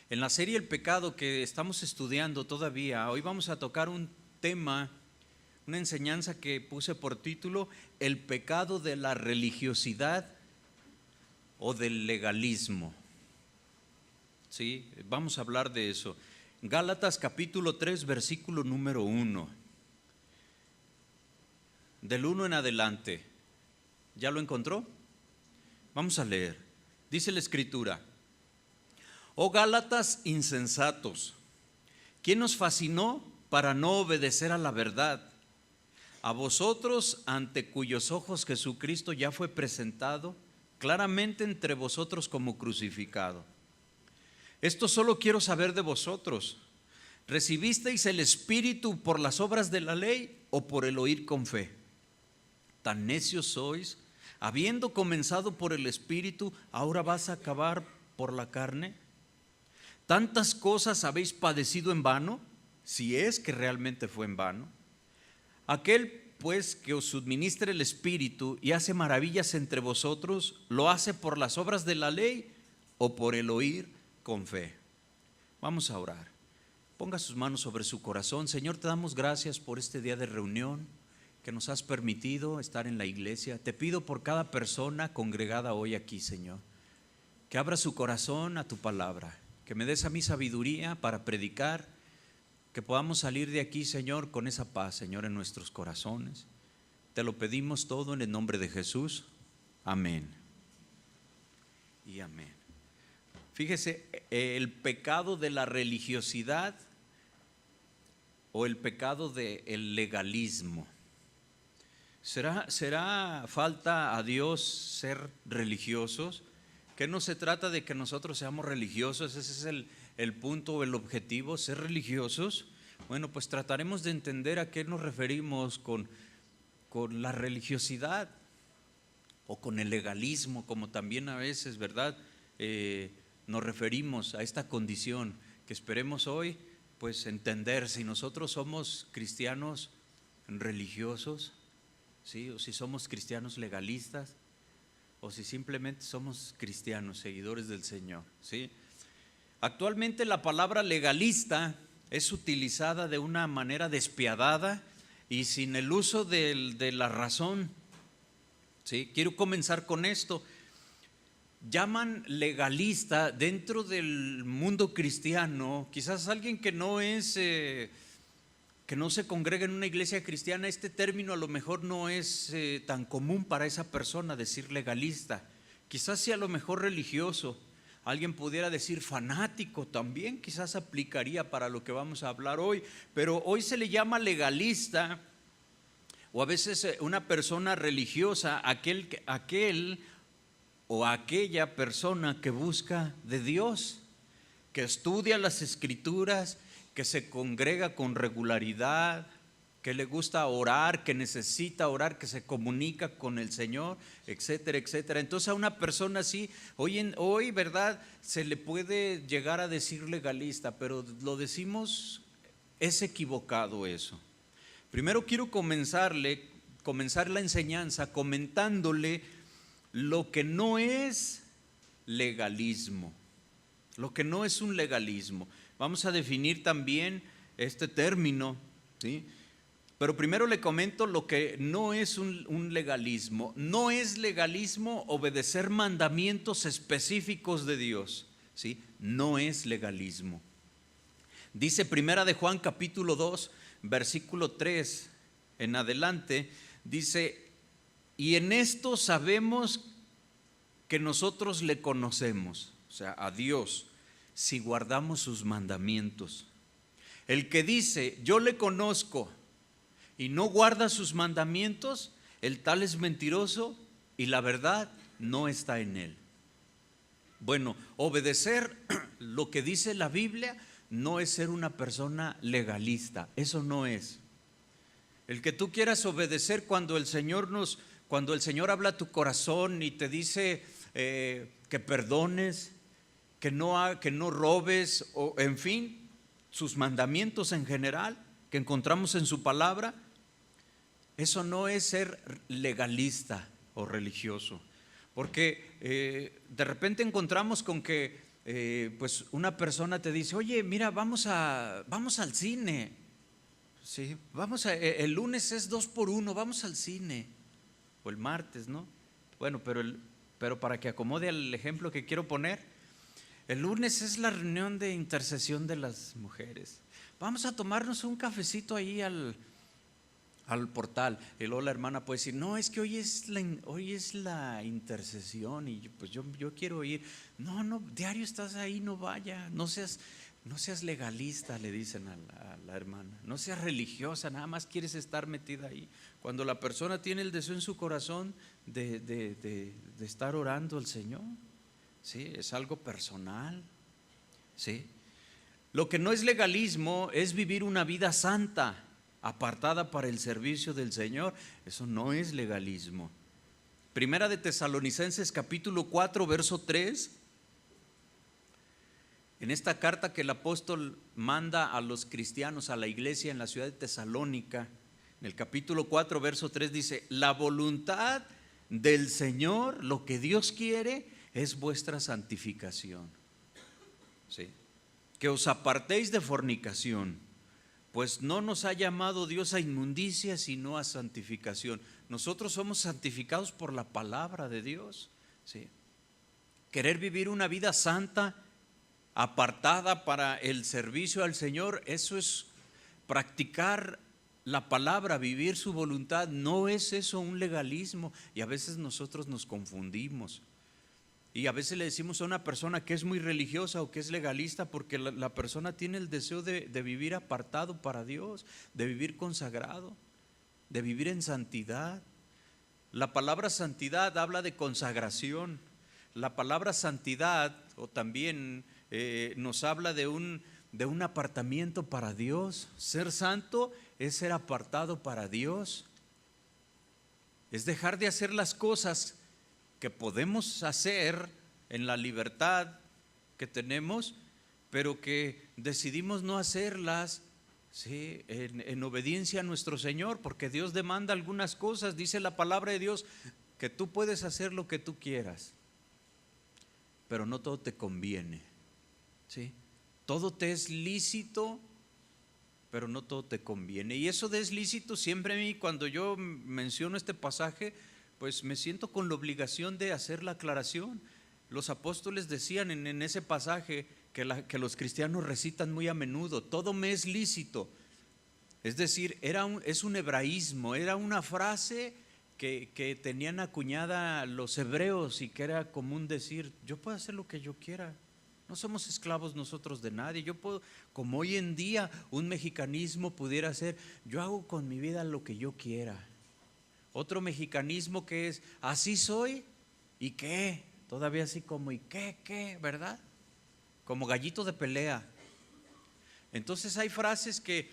En la serie El Pecado que estamos estudiando todavía, hoy vamos a tocar un tema, una enseñanza que puse por título El pecado de la religiosidad o del legalismo. ¿Sí? Vamos a hablar de eso. Gálatas capítulo 3, versículo número 1. Del 1 en adelante. ¿Ya lo encontró? Vamos a leer. Dice la Escritura: Oh Gálatas insensatos, ¿quién os fascinó para no obedecer a la verdad? A vosotros, ante cuyos ojos Jesucristo ya fue presentado claramente entre vosotros como crucificado. Esto solo quiero saber de vosotros: ¿recibisteis el Espíritu por las obras de la ley o por el oír con fe? Tan necios sois, habiendo comenzado por el Espíritu, ¿ahora vas a acabar por la carne? ¿Tantas cosas habéis padecido en vano? Si es que realmente fue en vano. Aquel pues que os suministra el Espíritu y hace maravillas entre vosotros, ¿lo hace por las obras de la ley o por el oír con fe? Vamos a orar. Ponga sus manos sobre su corazón. Señor, te damos gracias por este día de reunión que nos has permitido estar en la iglesia. Te pido por cada persona congregada hoy aquí, Señor, que abra su corazón a tu palabra, que me des a mí sabiduría para predicar, que podamos salir de aquí, Señor, con esa paz, Señor, en nuestros corazones. Te lo pedimos todo en el nombre de Jesús. Amén. Y amén. Fíjese, el pecado de la religiosidad o el pecado del legalismo. ¿Será falta a Dios ser religiosos? Que no se trata de que nosotros seamos religiosos, ese es el punto o el objetivo, ser religiosos. Bueno, pues trataremos de entender a qué nos referimos con la religiosidad o con el legalismo, como también a veces, ¿verdad? Nos referimos a esta condición que esperemos hoy pues entender si nosotros somos cristianos religiosos, ¿sí? O si somos cristianos legalistas, o si simplemente somos cristianos, seguidores del Señor, ¿sí? Actualmente la palabra legalista es utilizada de una manera despiadada y sin el uso de la razón, ¿sí? Quiero comenzar con esto. Llaman legalista dentro del mundo cristiano, quizás alguien que no se congrega en una iglesia cristiana. Este término a lo mejor no es tan común para esa persona decir legalista. Quizás sea a lo mejor religioso. Alguien pudiera decir fanático también, quizás aplicaría para lo que vamos a hablar hoy. Pero hoy se le llama legalista, o a veces una persona religiosa, aquel o aquella persona que busca de Dios, que estudia las Escrituras, que se congrega con regularidad, que le gusta orar, que necesita orar, que se comunica con el Señor, etcétera, etcétera. Entonces a una persona así, hoy, ¿verdad?, se le puede llegar a decir legalista, pero lo decimos, es equivocado eso. Primero quiero comenzar la enseñanza comentándole lo que no es legalismo, lo que no es un legalismo. Vamos a definir también este término, ¿sí? Pero primero le comento lo que no es un legalismo. No es legalismo obedecer mandamientos específicos de Dios, ¿sí? No es legalismo. Dice Primera de Juan capítulo 2, versículo 3 en adelante, dice: y en esto sabemos que nosotros le conocemos, o sea, a Dios, si guardamos sus mandamientos. El que dice yo le conozco y no guarda sus mandamientos, el tal es mentiroso y la verdad no está en él. Bueno, obedecer lo que dice la Biblia no es ser una persona legalista, eso no es. El que tú quieras obedecer cuando el Señor habla a tu corazón y te dice que perdones, que no robes, o en fin, sus mandamientos en general que encontramos en su palabra, eso no es ser legalista o religioso. Porque de repente encontramos con que pues una persona te dice, oye, mira, vamos al cine. Sí, el lunes es 2 por 1, vamos al cine. O el martes, ¿no? Bueno, pero para que acomode el ejemplo que quiero poner, el lunes es la reunión de intercesión de las mujeres. Vamos a tomarnos un cafecito ahí al portal. Y luego la hermana puede decir, no, es que hoy es la intercesión y pues yo quiero ir. No, diario estás ahí, no vaya, no seas legalista, le dicen a la hermana. No seas religiosa, nada más quieres estar metida ahí. Cuando la persona tiene el deseo en su corazón de estar orando al Señor, ¿sí? Es algo personal, ¿sí? Lo que no es legalismo es vivir una vida santa, apartada para el servicio del Señor. Eso no es legalismo. Primera de Tesalonicenses capítulo 4 verso 3. En esta carta que el apóstol manda a los cristianos, a la iglesia en la ciudad de Tesalónica, en el capítulo 4 verso 3 dice: la voluntad del Señor, lo que Dios quiere es vuestra santificación, ¿sí? Que os apartéis de fornicación, pues no nos ha llamado Dios a inmundicia, sino a santificación. Nosotros somos santificados por la palabra de Dios, ¿sí? Querer vivir una vida santa, apartada para el servicio al Señor, eso es practicar la palabra, vivir su voluntad. No es eso un legalismo, y a veces nosotros nos confundimos. Y a veces le decimos a una persona que es muy religiosa o que es legalista porque la persona tiene el deseo de vivir apartado para Dios, de vivir consagrado, de vivir en santidad. La palabra santidad habla de consagración. La palabra santidad o también nos habla de un apartamiento para Dios. Ser santo es ser apartado para Dios. Es dejar de hacer las cosas que podemos hacer en la libertad que tenemos, pero que decidimos no hacerlas, ¿sí? en obediencia a nuestro Señor, porque Dios demanda algunas cosas. Dice la palabra de Dios que tú puedes hacer lo que tú quieras, pero no todo te conviene, ¿sí? Todo te es lícito, pero no todo te conviene. Y eso de es lícito, siempre a mí, cuando yo menciono este pasaje, pues me siento con la obligación de hacer la aclaración. Los apóstoles decían en ese pasaje que los cristianos recitan muy a menudo: todo me es lícito. Es decir, es un hebraísmo, era una frase que tenían acuñada los hebreos y que era común decir: yo puedo hacer lo que yo quiera, no somos esclavos nosotros de nadie. Yo puedo, como hoy en día un mexicanismo pudiera ser: yo hago con mi vida lo que yo quiera. Otro mexicanismo que es: así soy, ¿y qué? Todavía así como ¿y qué? ¿Verdad? Como gallito de pelea. Entonces hay frases que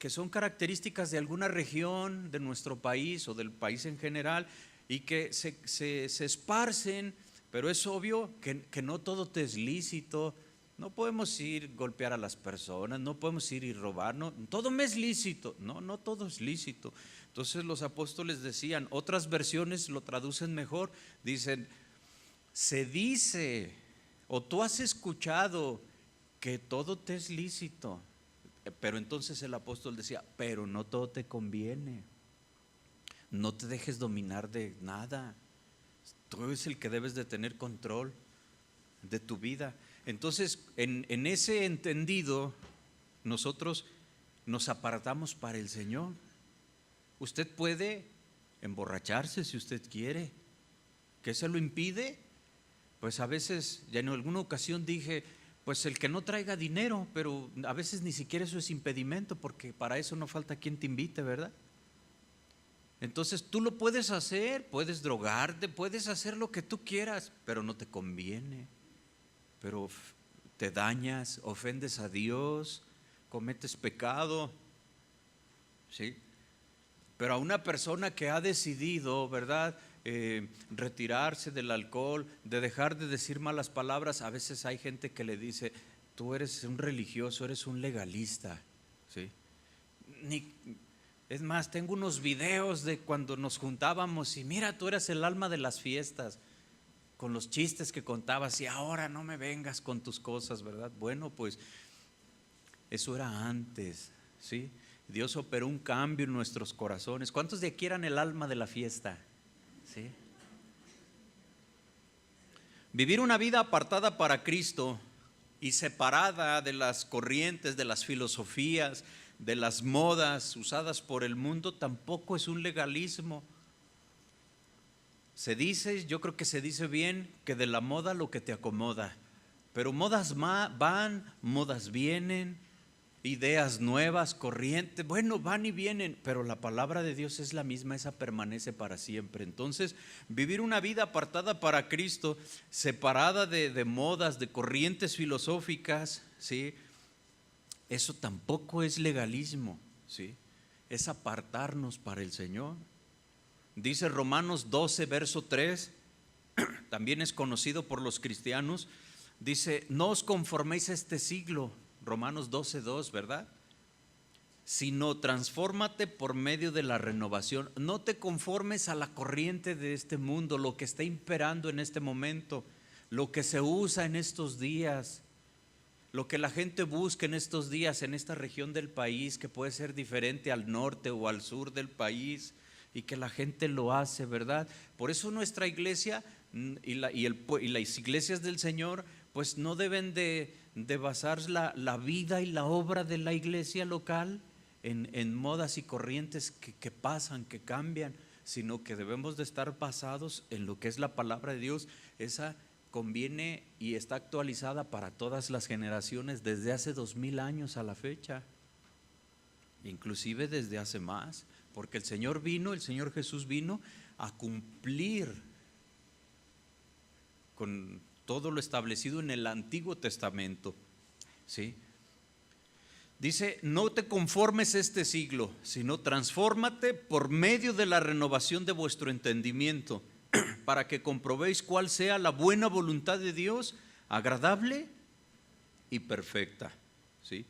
son características de alguna región de nuestro país o del país en general y que se esparcen, pero es obvio que no todo te es lícito. No podemos ir a golpear a las personas, no podemos ir y robar, no, todo me es lícito. No todo es lícito. Entonces los apóstoles decían, otras versiones lo traducen mejor, dicen: se dice o tú has escuchado que todo te es lícito, pero entonces el apóstol decía: pero no todo te conviene, no te dejes dominar de nada, tú eres el que debes de tener control de tu vida. Entonces en ese entendido nosotros nos apartamos para el Señor. Usted puede emborracharse si usted quiere. ¿Qué se lo impide? Pues a veces, ya en alguna ocasión dije, pues el que no traiga dinero, pero a veces ni siquiera eso es impedimento, porque para eso no falta quien te invite, ¿verdad? Entonces tú lo puedes hacer, puedes drogarte, puedes hacer lo que tú quieras, pero no te conviene, pero te dañas, ofendes a Dios, cometes pecado, ¿sí? Pero a una persona que ha decidido, ¿verdad?, retirarse del alcohol, de dejar de decir malas palabras, a veces hay gente que le dice: tú eres un religioso, eres un legalista, ¿sí? Es más, tengo unos videos de cuando nos juntábamos y mira, tú eras el alma de las fiestas. con los chistes que contabas y ahora no me vengas con tus cosas, ¿verdad? Bueno, pues eso era antes, ¿sí? Dios operó un cambio en nuestros corazones. ¿Cuántos de aquí eran el alma de la fiesta? ¿Sí? Vivir una vida apartada para Cristo y separada de las corrientes, de las filosofías, de las modas usadas por el mundo tampoco es un legalismo. Se dice, yo creo que se dice bien, que de la moda lo que te acomoda, pero modas van, modas vienen, ideas nuevas, corrientes, bueno, van y vienen, pero la palabra de Dios es la misma, esa permanece para siempre. Entonces, vivir una vida apartada para Cristo, separada de modas, de corrientes filosóficas, ¿sí? Eso tampoco es legalismo, ¿sí? Es apartarnos para el Señor. Dice Romanos 12, verso 3, también es conocido por los cristianos, dice, no os conforméis a este siglo, Romanos 12, 2, ¿verdad? Sino transfórmate por medio de la renovación. No te conformes a la corriente de este mundo, lo que está imperando en este momento, lo que se usa en estos días, lo que la gente busca en estos días en esta región del país, que puede ser diferente al norte o al sur del país, y que la gente lo hace, ¿verdad? Por eso nuestra iglesia y las iglesias del Señor pues no deben de basar la vida y la obra de la iglesia local en modas y corrientes que pasan, que cambian, sino que debemos de estar basados en lo que es la palabra de Dios. Esa conviene y está actualizada para todas las generaciones desde hace 2000 años a la fecha, inclusive desde hace más, porque el Señor Jesús vino a cumplir con todo lo establecido en el Antiguo Testamento, ¿sí? Dice, no te conformes a este siglo, sino transfórmate por medio de la renovación de vuestro entendimiento, para que comprobéis cuál sea la buena voluntad de Dios, agradable y perfecta, ¿sí?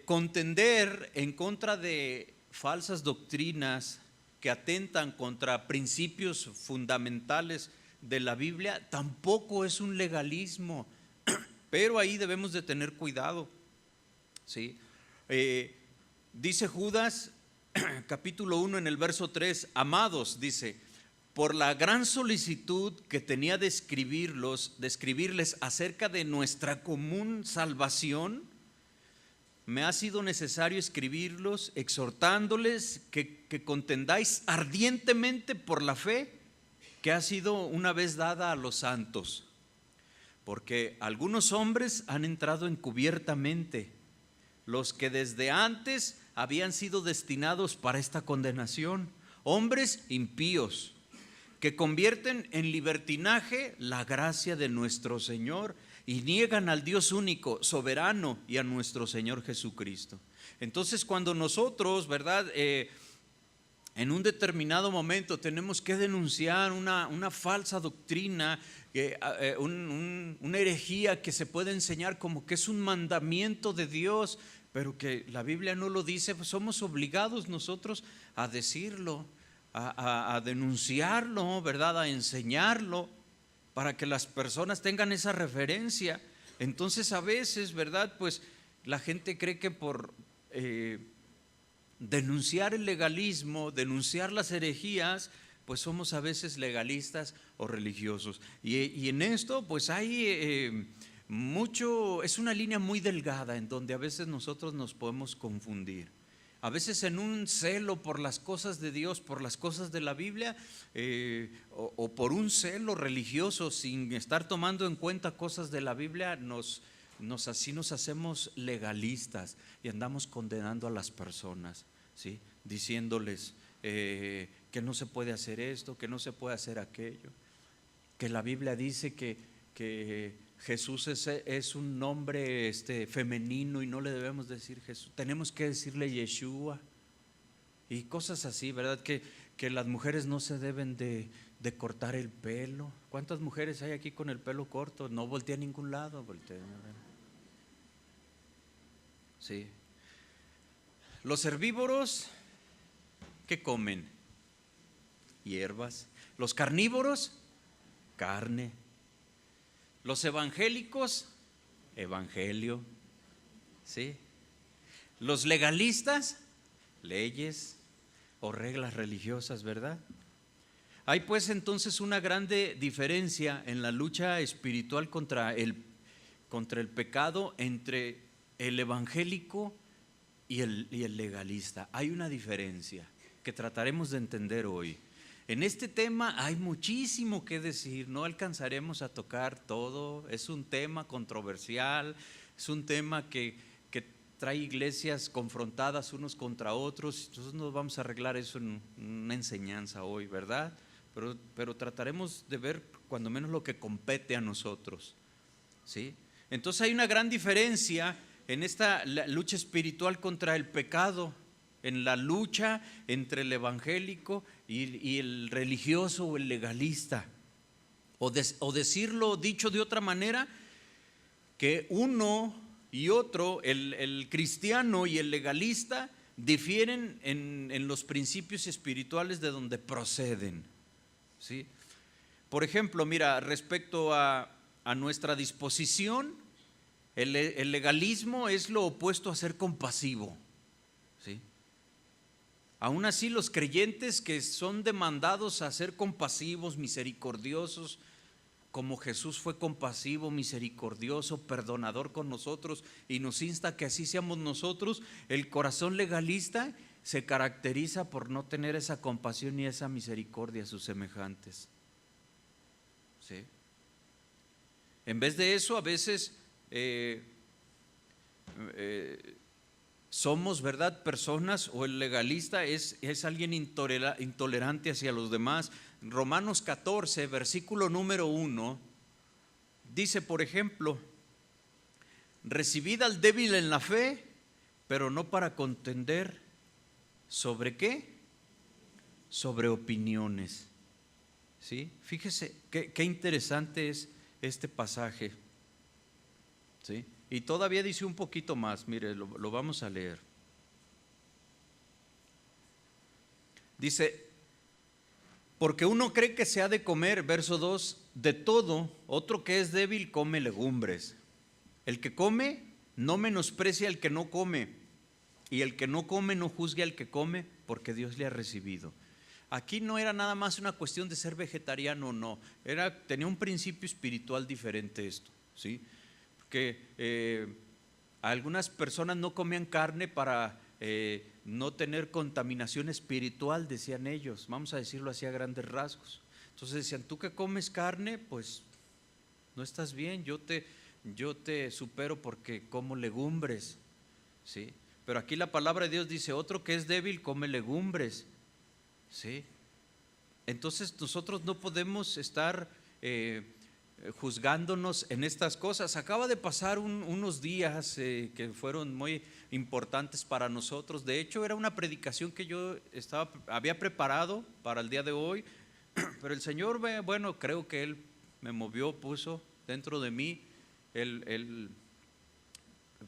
Contender en contra de falsas doctrinas que atentan contra principios fundamentales de la Biblia tampoco es un legalismo, pero ahí debemos de tener cuidado, ¿sí? Dice Judas capítulo 1 en el verso 3, amados, dice, por la gran solicitud que tenía de escribirles acerca de nuestra común salvación, me ha sido necesario escribirlos exhortándoles que contendáis ardientemente por la fe que ha sido una vez dada a los santos, porque algunos hombres han entrado encubiertamente, los que desde antes habían sido destinados para esta condenación, hombres impíos, que convierten en libertinaje la gracia de nuestro Señor y niegan al Dios único, soberano, y a nuestro Señor Jesucristo. Entonces, cuando nosotros, ¿verdad?, en un determinado momento tenemos que denunciar una falsa doctrina, una herejía que se puede enseñar como que es un mandamiento de Dios, pero que la Biblia no lo dice, pues somos obligados nosotros a decirlo, a denunciarlo, ¿verdad?, a enseñarlo, para que las personas tengan esa referencia. Entonces a veces, ¿verdad?, pues la gente cree que por denunciar el legalismo, denunciar las herejías, pues somos a veces legalistas o religiosos. Y en esto pues hay mucho, es una línea muy delgada en donde a veces nosotros nos podemos confundir. A veces en un celo por las cosas de Dios, por las cosas de la Biblia, o por un celo religioso sin estar tomando en cuenta cosas de la Biblia, así nos hacemos legalistas y andamos condenando a las personas, ¿sí?, diciéndoles que no se puede hacer esto, que no se puede hacer aquello, que la Biblia dice que Jesús es un nombre femenino y no le debemos decir Jesús, tenemos que decirle Yeshua y cosas así, ¿verdad? Que las mujeres no se deben de cortar el pelo. ¿Cuántas mujeres hay aquí con el pelo corto? No voltea a ningún lado, voltea. Sí. Los herbívoros, ¿qué comen? Hierbas. Los carnívoros carne. Los evangélicos, evangelio, ¿sí? Los legalistas, leyes o reglas religiosas, ¿verdad? Hay pues entonces una grande diferencia en la lucha espiritual contra el pecado entre el evangélico y el legalista. Hay una diferencia que trataremos de entender hoy. En este tema hay muchísimo que decir, no alcanzaremos a tocar todo, es un tema controversial, es un tema que trae iglesias confrontadas unos contra otros, entonces no vamos a arreglar eso en una enseñanza hoy, ¿verdad? Pero trataremos de ver cuando menos lo que compete a nosotros, ¿sí? Entonces hay una gran diferencia en esta lucha espiritual contra el pecado, en la lucha entre el evangélico y el religioso o el legalista. O decirlo dicho de otra manera, que uno y otro, el cristiano y el legalista, difieren en los principios espirituales de donde proceden, ¿sí? Por ejemplo, mira, respecto a nuestra disposición, el legalismo es lo opuesto a ser compasivo, ¿sí? Aún así, los creyentes que son demandados a ser compasivos, misericordiosos, como Jesús fue compasivo, misericordioso, perdonador con nosotros y nos insta a que así seamos nosotros, el corazón legalista se caracteriza por no tener esa compasión ni esa misericordia a sus semejantes, ¿sí? En vez de eso, a veces somos, ¿verdad?, personas, o el legalista es alguien intolerante hacia los demás. Romanos 14, versículo número 1, dice, por ejemplo: recibid al débil en la fe, pero no para contender. ¿Sobre qué? Sobre opiniones, ¿sí? Fíjese qué interesante es este pasaje, ¿sí? Y todavía dice un poquito más, mire, lo vamos a leer. Dice: porque uno cree que se ha de comer, verso 2, de todo, otro que es débil come legumbres. El que come no menosprecia al que no come, y el que no come no juzgue al que come, porque Dios le ha recibido. Aquí no era nada más una cuestión de ser vegetariano o no, tenía un principio espiritual diferente esto, ¿sí? Porque algunas personas no comían carne para no tener contaminación espiritual, decían ellos, vamos a decirlo así a grandes rasgos. Entonces decían: tú que comes carne, pues no estás bien, yo te supero porque como legumbres, ¿sí? Pero aquí la palabra de Dios dice: otro que es débil come legumbres, ¿sí? Entonces nosotros no podemos estar juzgándonos en estas cosas. Acaba de pasar unos días que fueron muy importantes para nosotros. De hecho, era una predicación que yo había preparado para el día de hoy, pero el Señor, bueno, creo que Él me movió, puso dentro de mí el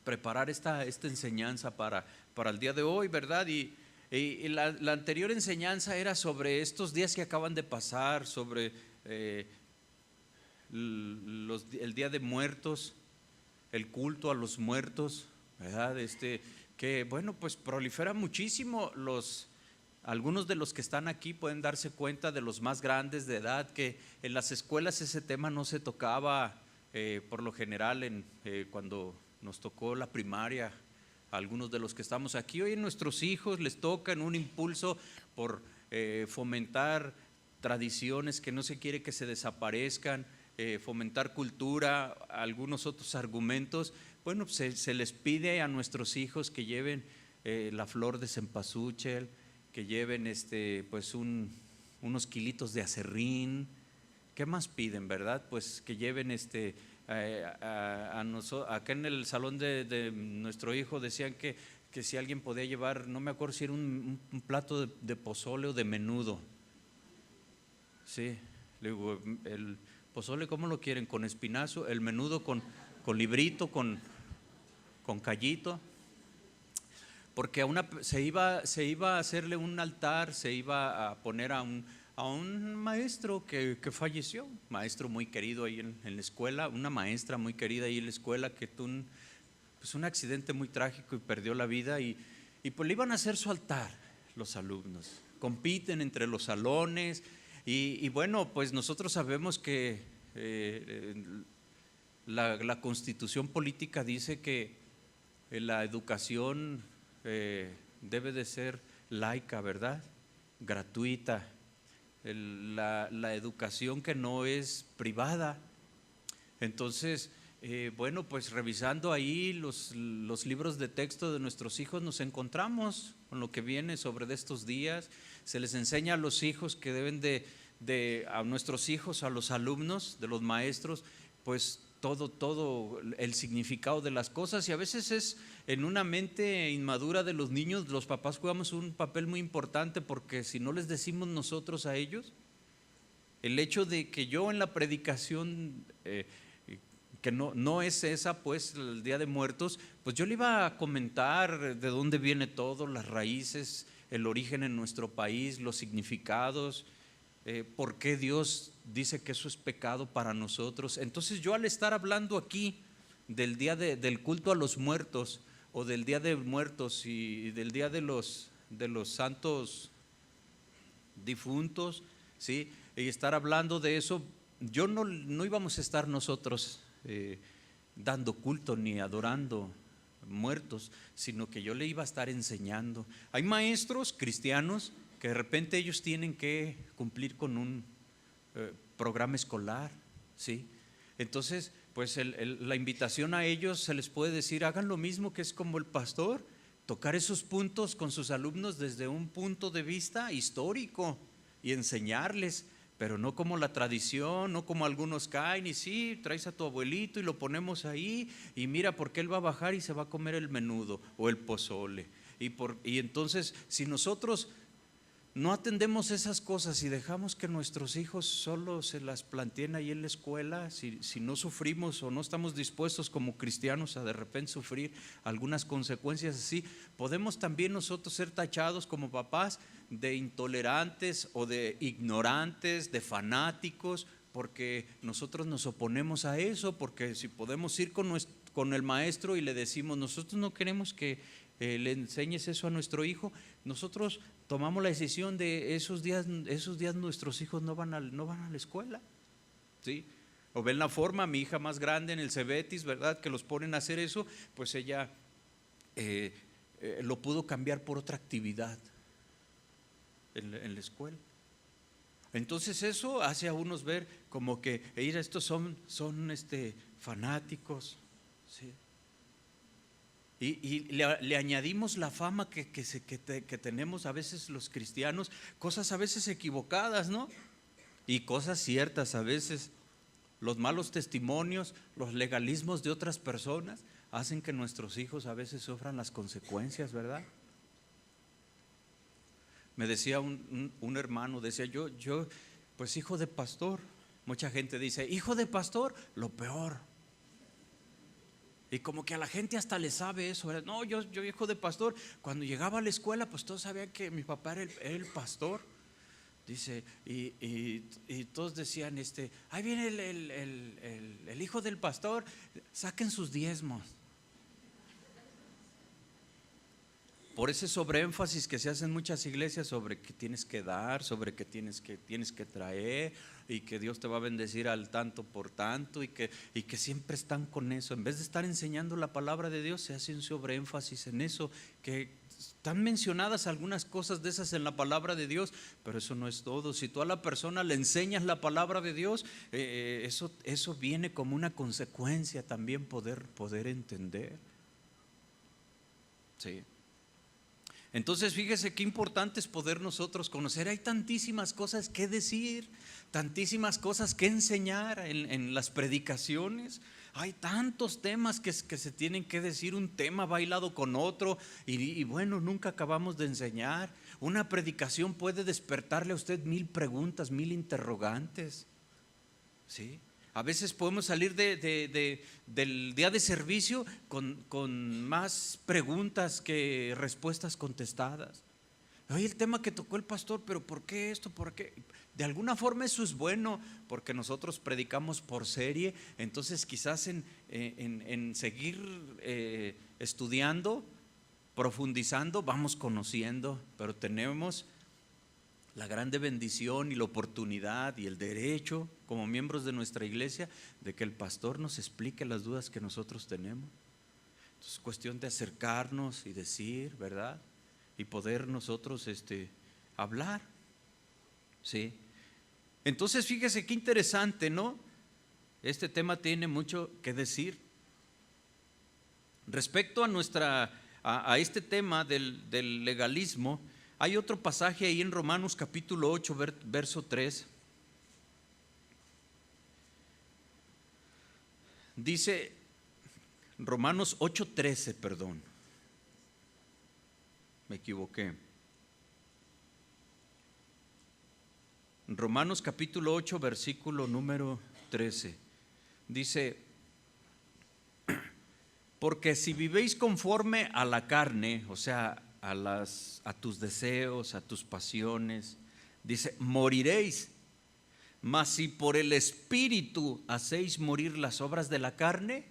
preparar esta enseñanza para el día de hoy, ¿verdad? Y la anterior enseñanza era sobre estos días que acaban de pasar, sobre el Día de Muertos, el culto a los muertos, ¿verdad? Que bueno, pues prolifera muchísimo. Algunos de los que están aquí pueden darse cuenta, de los más grandes de edad, que en las escuelas ese tema no se tocaba por lo general cuando nos tocó la primaria. Algunos de los que estamos aquí hoy, nuestros hijos les tocan un impulso por fomentar tradiciones que no se quiere que se desaparezcan, fomentar cultura, algunos otros argumentos. Bueno, se les pide a nuestros hijos que lleven la flor de cempasúchil, que lleven pues unos kilitos de aserrín. ¿Qué más piden, verdad? Pues que lleven acá en el salón de nuestro hijo decían que si alguien podía llevar, no me acuerdo si era un plato de pozole o de menudo. Sí, le digo, el pozole, ¿cómo lo quieren? ¿Con espinazo? El menudo con librito, con callito. Porque se iba a hacerle un altar, se iba a poner a a un maestro que falleció, maestro muy querido ahí en la escuela, una maestra muy querida ahí en la escuela que tuvo pues un accidente muy trágico y perdió la vida y pues le iban a hacer su altar los alumnos, compiten entre los salones y bueno, pues nosotros sabemos que la Constitución política dice que la educación debe de ser laica, ¿verdad? Gratuita. La educación que no es privada. Entonces, bueno, pues revisando ahí los libros de texto de nuestros hijos nos encontramos con lo que viene sobre de estos días. Se les enseña a los hijos que deben a nuestros hijos, a los alumnos, de los maestros, pues todo el significado de las cosas, y a veces es en una mente inmadura de los niños, los papás jugamos un papel muy importante, porque si no les decimos nosotros a ellos, el hecho de que yo en la predicación, que no es esa, pues el Día de Muertos, pues yo le iba a comentar de dónde viene todo, las raíces, el origen en nuestro país, los significados, por qué Dios dice que eso es pecado para nosotros. Entonces yo al estar hablando aquí del día del culto a los muertos, o del Día de Muertos y del Día de los santos difuntos, ¿sí? Y estar hablando de eso, yo no íbamos a estar nosotros dando culto ni adorando muertos, sino que yo le iba a estar enseñando. Hay maestros cristianos que de repente ellos tienen que cumplir con un programa escolar, ¿sí? Entonces, pues la invitación a ellos se les puede decir, hagan lo mismo que es como el pastor, tocar esos puntos con sus alumnos desde un punto de vista histórico y enseñarles, pero no como la tradición, no como algunos caen y sí, traes a tu abuelito y lo ponemos ahí y mira porque él va a bajar y se va a comer el menudo o el pozole. Y entonces, si nosotros no atendemos esas cosas y dejamos que nuestros hijos solo se las planteen ahí en la escuela, si no sufrimos o no estamos dispuestos como cristianos a de repente sufrir algunas consecuencias así, podemos también nosotros ser tachados como papás de intolerantes o de ignorantes, de fanáticos, porque nosotros nos oponemos a eso, porque si podemos ir con el maestro y le decimos, nosotros no queremos que le enseñes eso a nuestro hijo, nosotros tomamos la decisión de esos días nuestros hijos no van a la escuela, ¿sí? O ven la forma, mi hija más grande en el Cebetis, ¿verdad? Que los ponen a hacer eso, pues ella lo pudo cambiar por otra actividad en la escuela. Entonces eso hace a unos ver como que estos son fanáticos, ¿sí? Y le añadimos la fama que tenemos a veces los cristianos, cosas a veces equivocadas, ¿no? Y cosas ciertas a veces. Los malos testimonios, los legalismos de otras personas hacen que nuestros hijos a veces sufran las consecuencias, ¿verdad? Me decía un hermano, decía yo, pues hijo de pastor, mucha gente dice, hijo de pastor, lo peor. Y como que a la gente hasta le sabe eso, ¿verdad? No, yo hijo de pastor, cuando llegaba a la escuela, pues todos sabían que mi papá era el pastor. Dice, y todos decían, ahí viene el hijo del pastor, saquen sus diezmos. Por ese sobreénfasis que se hace en muchas iglesias sobre que tienes que dar, sobre que tienes que traer, y que Dios te va a bendecir al tanto por tanto, y que siempre están con eso. En vez de estar enseñando la palabra de Dios, se hace un sobreénfasis en eso, que están mencionadas algunas cosas de esas en la palabra de Dios, pero eso no es todo. Si tú a la persona le enseñas la palabra de Dios, eso viene como una consecuencia también poder entender. Sí. Entonces fíjese qué importante es poder nosotros conocer. Hay tantísimas cosas que decir, tantísimas cosas que enseñar en las predicaciones. Hay tantos temas que se tienen que decir, un tema bailado con otro, y bueno, nunca acabamos de enseñar. Una predicación puede despertarle a usted 1000 preguntas, 1000 interrogantes, ¿sí? A veces podemos salir del día de servicio con más preguntas que respuestas contestadas. Oye, el tema que tocó el pastor, pero ¿por qué esto? ¿Por qué? De alguna forma eso es bueno, porque nosotros predicamos por serie, entonces quizás en seguir estudiando, profundizando, vamos conociendo, pero tenemos la grande bendición y la oportunidad y el derecho como miembros de nuestra iglesia de que el pastor nos explique las dudas que nosotros tenemos. Entonces es cuestión de acercarnos y decir, ¿verdad? Y poder nosotros hablar, ¿sí? Entonces fíjese qué interesante, ¿no? Este tema tiene mucho que decir. Respecto a este tema del legalismo, hay otro pasaje ahí en Romanos capítulo 8, verso 3. Dice, Romanos 8:13, perdón, me equivoqué. Romanos capítulo 8, versículo número 13. Dice, porque si vivéis conforme a la carne, o sea, a tus deseos, a tus pasiones, dice, moriréis. Mas si por el Espíritu hacéis morir las obras de la carne,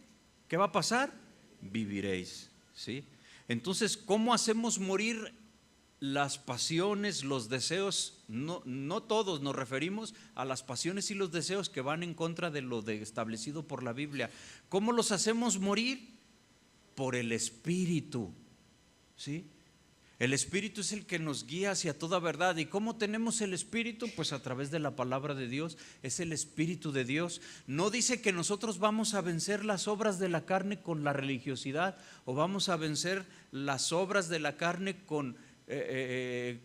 ¿qué va a pasar? Viviréis, ¿sí? Entonces, ¿cómo hacemos morir las pasiones, los deseos? No todos nos referimos a las pasiones y los deseos que van en contra de lo establecido por la Biblia. ¿Cómo los hacemos morir? Por el Espíritu, ¿sí? El Espíritu es el que nos guía hacia toda verdad. ¿Y cómo tenemos el Espíritu? Pues a través de la palabra de Dios. Es el Espíritu de Dios. No dice que nosotros vamos a vencer las obras de la carne con la religiosidad, o vamos a vencer las obras de la carne con el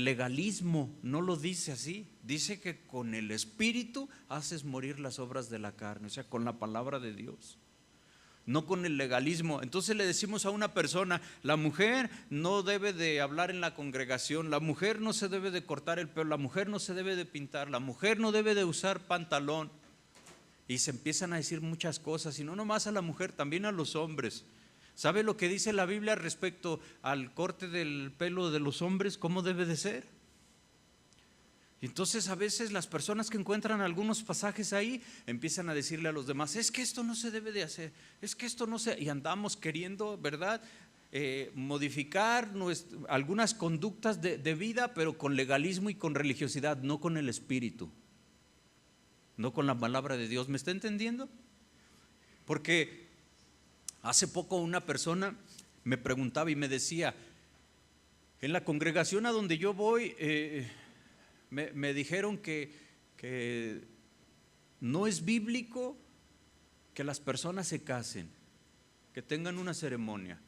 legalismo. No lo dice así. Dice que con el Espíritu haces morir las obras de la carne, o sea, con la palabra de Dios, no con el legalismo. Entonces le decimos a una persona, la mujer no debe de hablar en la congregación, la mujer no se debe de cortar el pelo, la mujer no se debe de pintar, la mujer no debe de usar pantalón, y se empiezan a decir muchas cosas, y no nomás a la mujer, también a los hombres. ¿Sabe lo que dice la Biblia respecto al corte del pelo de los hombres? ¿Cómo debe de ser? Entonces a veces las personas que encuentran algunos pasajes ahí empiezan a decirle a los demás, es que esto no se debe de hacer, es que esto no se… Y andamos queriendo, ¿verdad?, modificar algunas conductas de vida, pero con legalismo y con religiosidad, no con el Espíritu, no con la palabra de Dios. ¿Me está entendiendo? Porque hace poco una persona me preguntaba y me decía, en la congregación a donde yo voy, me dijeron que no es bíblico que las personas se casen, que tengan una ceremonia,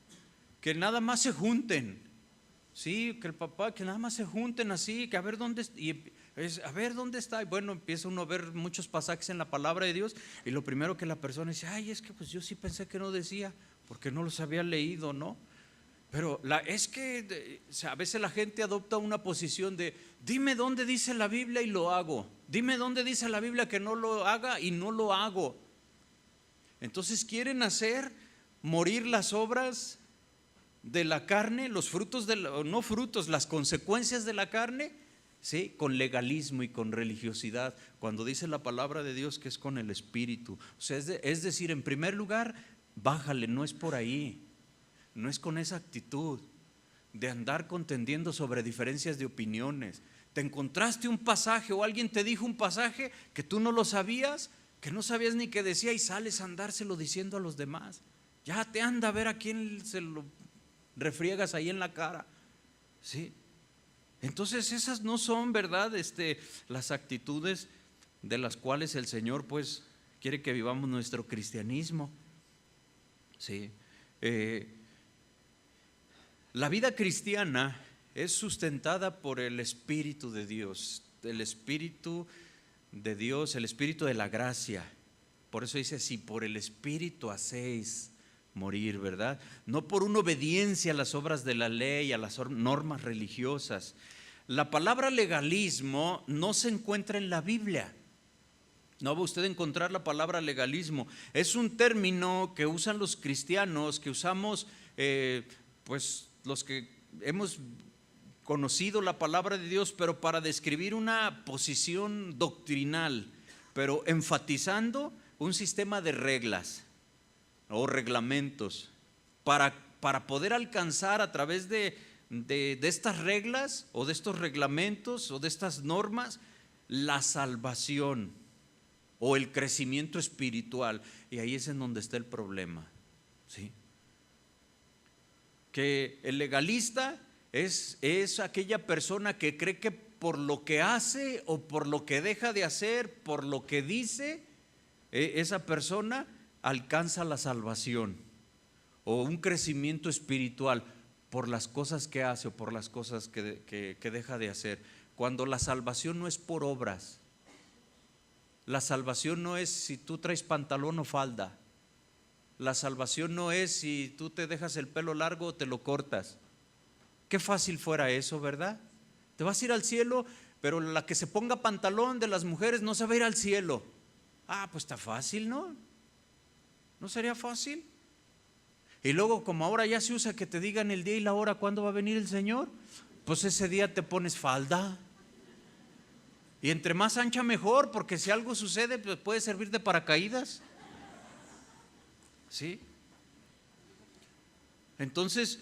que nada más se junten, sí, que el papá, que nada más se junten así, que a ver dónde está. Y bueno, empieza uno a ver muchos pasajes en la palabra de Dios, y lo primero que la persona dice, ay, es que pues yo sí pensé que no decía, porque no los había leído, ¿no? Pero es que a veces la gente adopta una posición de, dime dónde dice la Biblia y lo hago, dime dónde dice la Biblia que no lo haga y no lo hago. Entonces quieren hacer morir las obras de la carne, los frutos no frutos, las consecuencias de la carne, ¿sí?, con legalismo y con religiosidad, cuando dice la palabra de Dios que es con el Espíritu. O sea, es decir, en primer lugar, bájale, no es por ahí. No es con esa actitud de andar contendiendo sobre diferencias de opiniones. Te encontraste un pasaje o alguien te dijo un pasaje que tú no lo sabías, que no sabías ni qué decía, y sales a andárselo diciendo a los demás. Ya te anda a ver a quién se lo refriegas ahí en la cara, ¿sí? Entonces esas no son, ¿verdad?, las actitudes de las cuales el Señor pues quiere que vivamos nuestro cristianismo, ¿sí? La vida cristiana es sustentada por el Espíritu de Dios, el Espíritu de Dios, el Espíritu de la gracia. Por eso dice, si por el Espíritu hacéis morir, ¿verdad? No por una obediencia a las obras de la ley, a las normas religiosas. La palabra legalismo no se encuentra en la Biblia. No va usted a encontrar la palabra legalismo. Es un término que usan los cristianos, que usamos pues los que hemos conocido la palabra de Dios, pero para describir una posición doctrinal, pero enfatizando un sistema de reglas o reglamentos para poder alcanzar a través de estas reglas o de estos reglamentos o de estas normas la salvación o el crecimiento espiritual. Y ahí es en donde está el problema, ¿sí? Que el legalista es aquella persona que cree que por lo que hace o por lo que deja de hacer, por lo que dice, esa persona alcanza la salvación o un crecimiento espiritual por las cosas que hace o por las cosas que deja de hacer, cuando la salvación no es por obras. La salvación no es si tú traes pantalón o falda. La salvación no es si tú te dejas el pelo largo o te lo cortas. Qué fácil fuera eso, ¿verdad? Te vas a ir al cielo, pero la que se ponga pantalón de las mujeres no se va a ir al cielo. Ah, pues está fácil, ¿no? ¿No sería fácil? Y luego, como ahora ya se usa que te digan el día y la hora cuándo va a venir el Señor, pues ese día te pones falda. Y entre más ancha mejor, porque si algo sucede, pues puede servir de paracaídas. ¿Sí? Entonces,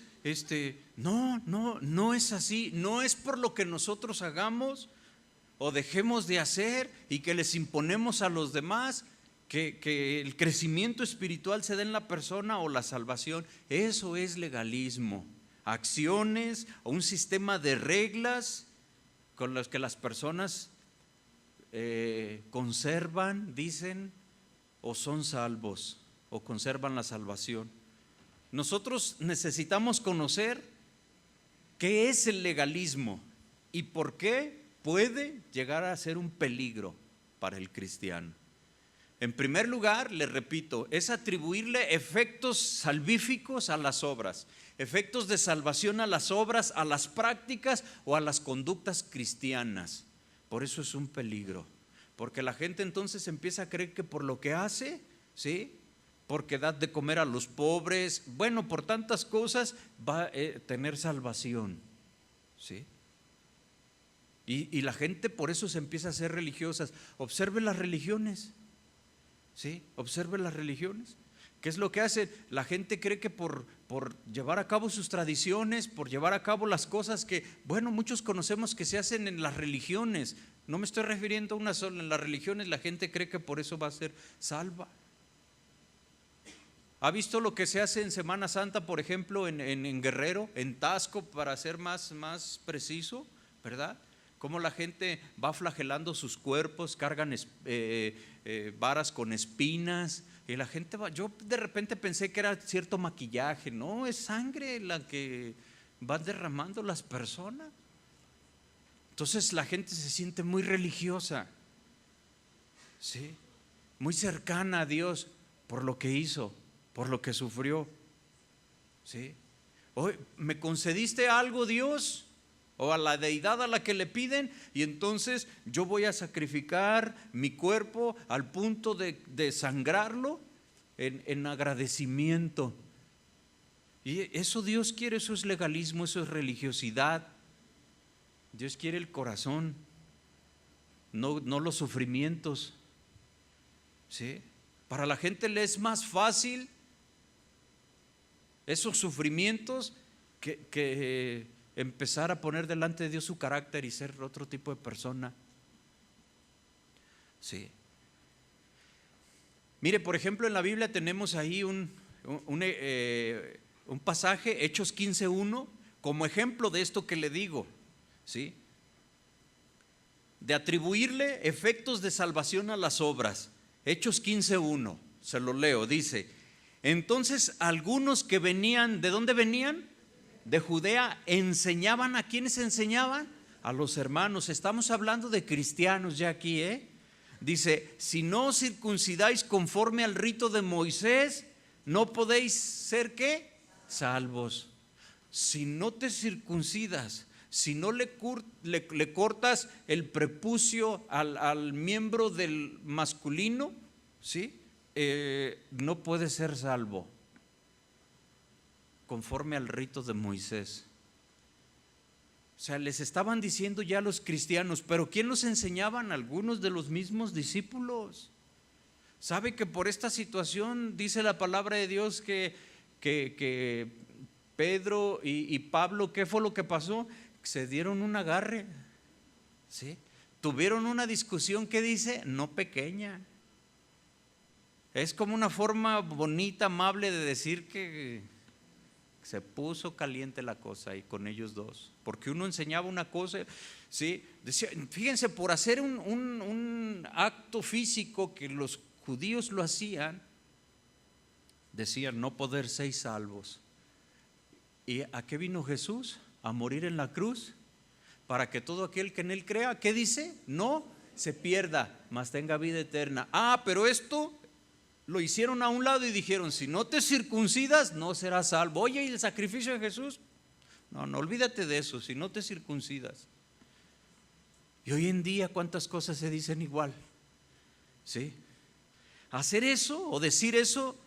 no es así. No es por lo que nosotros hagamos o dejemos de hacer y que les imponemos a los demás que el crecimiento espiritual se dé en la persona o la salvación. Eso es legalismo. Acciones o un sistema de reglas con las que las personas conservan, dicen, o son salvos o conservan la salvación. Nosotros necesitamos conocer qué es el legalismo y por qué puede llegar a ser un peligro para el cristiano. En primer lugar, le repito, es atribuirle efectos salvíficos a las obras, efectos de salvación a las obras, a las prácticas o a las conductas cristianas. Por eso es un peligro, porque la gente entonces empieza a creer que por lo que hace, ¿sí?, porque da de comer a los pobres, bueno, por tantas cosas va a tener salvación, ¿sí? Y la gente por eso se empieza a ser religiosas. Observe las religiones, ¿sí? Observe las religiones. ¿Qué es lo que hacen? La gente cree que por llevar a cabo sus tradiciones, por llevar a cabo las cosas que, bueno, muchos conocemos que se hacen en las religiones. No me estoy refiriendo a una sola, en las religiones la gente cree que por eso va a ser salva. ¿Ha visto lo que se hace en Semana Santa, por ejemplo, en Guerrero, en Taxco, para ser más preciso, ¿verdad? Cómo la gente va flagelando sus cuerpos, cargan varas con espinas, y la gente va. Yo de repente pensé que era cierto maquillaje. No, es sangre la que van derramando las personas. Entonces la gente se siente muy religiosa, ¿sí?, muy cercana a Dios por lo que hizo, por lo que sufrió, ¿sí? Hoy, ¿me concediste algo, Dios? O a la deidad a la que le piden, y entonces yo voy a sacrificar mi cuerpo al punto de sangrarlo en agradecimiento. Y eso Dios quiere, eso es legalismo, eso es religiosidad. Dios quiere el corazón, no los sufrimientos, ¿sí? Para la gente le es más fácil esos sufrimientos que empezar a poner delante de Dios su carácter y ser otro tipo de persona. Sí. Mire, por ejemplo, en la Biblia tenemos ahí un pasaje, Hechos 15:1, como ejemplo de esto que le digo, ¿sí?, de atribuirle efectos de salvación a las obras. Hechos 15:1, se lo leo, dice: entonces algunos que venían, ¿de dónde venían? De Judea, enseñaban. ¿A quiénes enseñaban? A los hermanos. Estamos hablando de cristianos ya aquí, Dice: si no os circuncidáis conforme al rito de Moisés, no podéis ser, ¿qué?, salvos. Si no te circuncidas, si no le cortas el prepucio al miembro del masculino, ¿sí?, no puede ser salvo conforme al rito de Moisés. O sea, les estaban diciendo ya los cristianos, pero ¿quién los enseñaban? Algunos de los mismos discípulos. ¿Sabe que por esta situación dice la palabra de Dios que Pedro y Pablo, ¿qué fue lo que pasó? Se dieron un agarre, ¿sí? Tuvieron una discusión que dice, no pequeña. Es como una forma bonita, amable de decir que se puso caliente la cosa ahí con ellos dos, porque uno enseñaba una cosa, ¿sí? Decía, fíjense, por hacer un acto físico que los judíos lo hacían, decían no poder ser salvos. ¿Y a qué vino Jesús? A morir en la cruz, para que todo aquel que en él crea, ¿qué dice? No se pierda, mas tenga vida eterna. Pero esto lo hicieron a un lado y dijeron, si no te circuncidas no serás salvo. Oye, ¿y el sacrificio de Jesús? No, olvídate de eso, si no te circuncidas. Y hoy en día cuántas cosas se dicen igual, ¿sí? Hacer eso o decir eso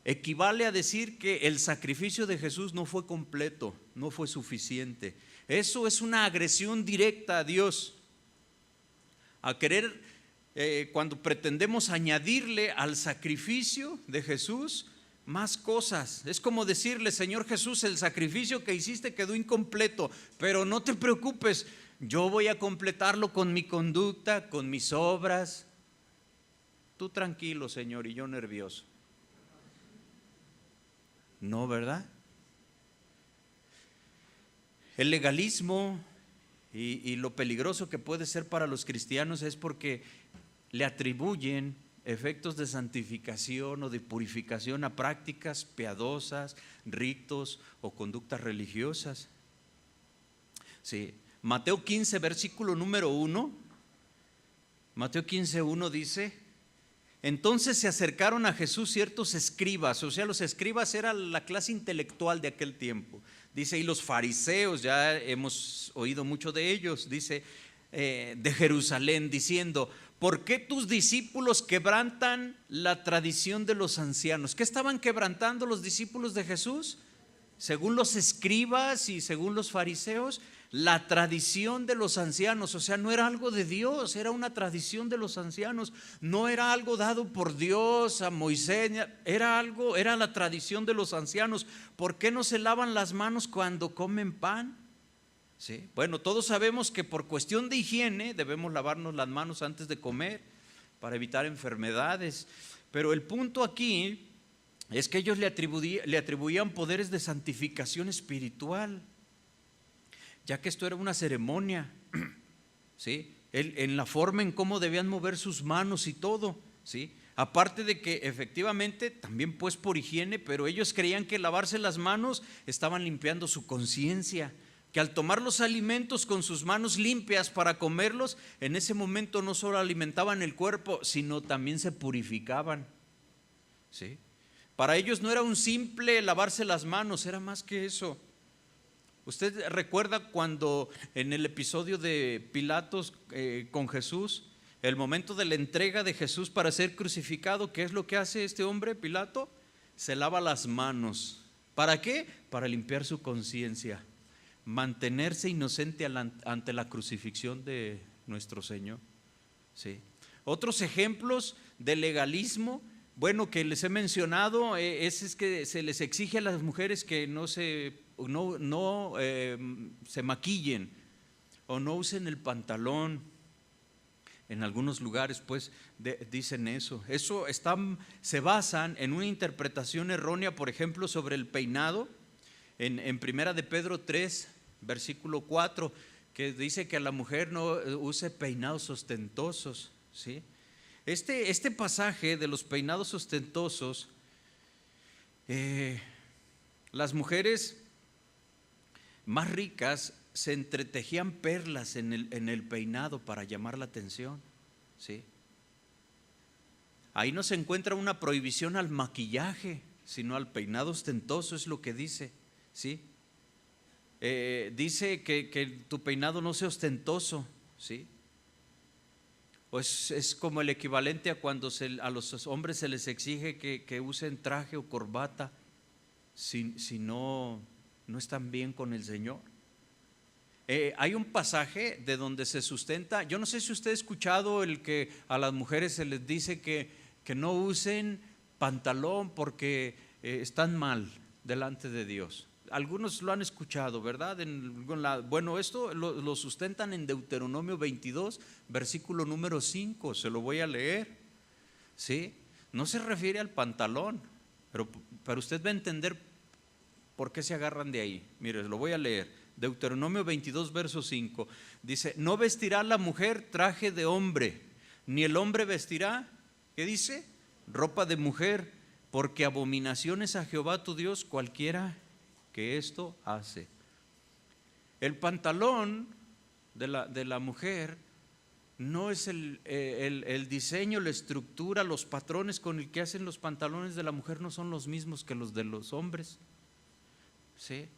equivale a decir que el sacrificio de Jesús no fue completo, no fue suficiente. Eso es una agresión directa a Dios, a querer, cuando pretendemos añadirle al sacrificio de Jesús más cosas. Es como decirle, Señor Jesús, el sacrificio que hiciste quedó incompleto, pero no te preocupes, yo voy a completarlo con mi conducta, con mis obras. Tú tranquilo, Señor, y yo nervioso. No, ¿verdad? El legalismo y lo peligroso que puede ser para los cristianos es porque le atribuyen efectos de santificación o de purificación a prácticas piadosas, ritos o conductas religiosas. Sí. Mateo 15, versículo número 1. Mateo 15, 1 dice: entonces se acercaron a Jesús ciertos escribas, o sea, los escribas era la clase intelectual de aquel tiempo. Dice, y los fariseos, ya hemos oído mucho de ellos, dice, de Jerusalén, diciendo, ¿por qué tus discípulos quebrantan la tradición de los ancianos? ¿Qué estaban quebrantando los discípulos de Jesús? Según los escribas y según los fariseos, la tradición de los ancianos. O sea, no era algo de Dios, era una tradición de los ancianos. No era algo dado por Dios a Moisés, era la tradición de los ancianos. ¿Por qué no se lavan las manos cuando comen pan? ¿Sí? Bueno, todos sabemos que por cuestión de higiene debemos lavarnos las manos antes de comer para evitar enfermedades. Pero el punto aquí es que ellos le atribuían poderes de santificación espiritual, ya que esto era una ceremonia, ¿sí? En la forma en cómo debían mover sus manos y todo, ¿sí? Aparte de que efectivamente también pues por higiene, pero ellos creían que lavarse las manos estaban limpiando su conciencia, que al tomar los alimentos con sus manos limpias para comerlos, en ese momento no solo alimentaban el cuerpo, sino también se purificaban, ¿sí? Para ellos no era un simple lavarse las manos, era más que eso. Usted recuerda cuando en el episodio de Pilatos con Jesús, el momento de la entrega de Jesús para ser crucificado, ¿qué es lo que hace este hombre, Pilato? Se lava las manos. ¿Para qué? Para limpiar su conciencia, mantenerse inocente ante la crucifixión de nuestro Señor, ¿sí? Otros ejemplos de legalismo, bueno, que les he mencionado, es que se les exige a las mujeres que no se maquillen o no usen el pantalón. En algunos lugares pues dicen eso. Se basan en una interpretación errónea, por ejemplo, sobre el peinado, en Primera de Pedro 3, versículo 4, que dice que a la mujer no use peinados ostentosos, ¿sí? Este pasaje de los peinados ostentosos, las mujeres más ricas se entretejían perlas en el peinado para llamar la atención, ¿sí? Ahí no se encuentra una prohibición al maquillaje, sino al peinado ostentoso, es lo que dice, ¿sí? Dice que tu peinado no sea ostentoso, ¿sí? Pues es como el equivalente a cuando a los hombres se les exige que usen traje o corbata si no están bien con el Señor. Hay un pasaje de donde se sustenta, yo no sé si usted ha escuchado el que a las mujeres se les dice que no usen pantalón porque están mal delante de Dios. Algunos lo han escuchado, ¿verdad? Bueno, esto lo sustentan en Deuteronomio 22, versículo número 5, se lo voy a leer, ¿sí? No se refiere al pantalón, pero usted va a entender por qué se agarran de ahí. Mire, lo voy a leer. Deuteronomio 22, verso 5, dice: no vestirá la mujer traje de hombre, ni el hombre vestirá, ¿qué dice? Ropa de mujer, porque abominación es a Jehová tu Dios cualquiera que esto hace. El pantalón de la mujer no es el diseño, la estructura, los patrones con el que hacen los pantalones de la mujer no son los mismos que los de los hombres, ¿sí?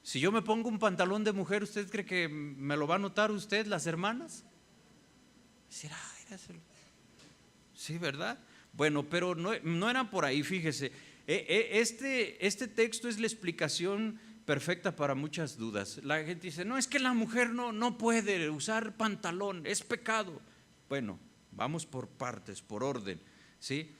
Si yo me pongo un pantalón de mujer, ¿usted cree que me lo va a notar usted, las hermanas? Sí, ¿verdad? Bueno, pero no era por ahí, fíjese. Este texto es la explicación perfecta para muchas dudas. La gente dice: no, es que la mujer no puede usar pantalón, es pecado. Bueno, vamos por partes, por orden, ¿sí?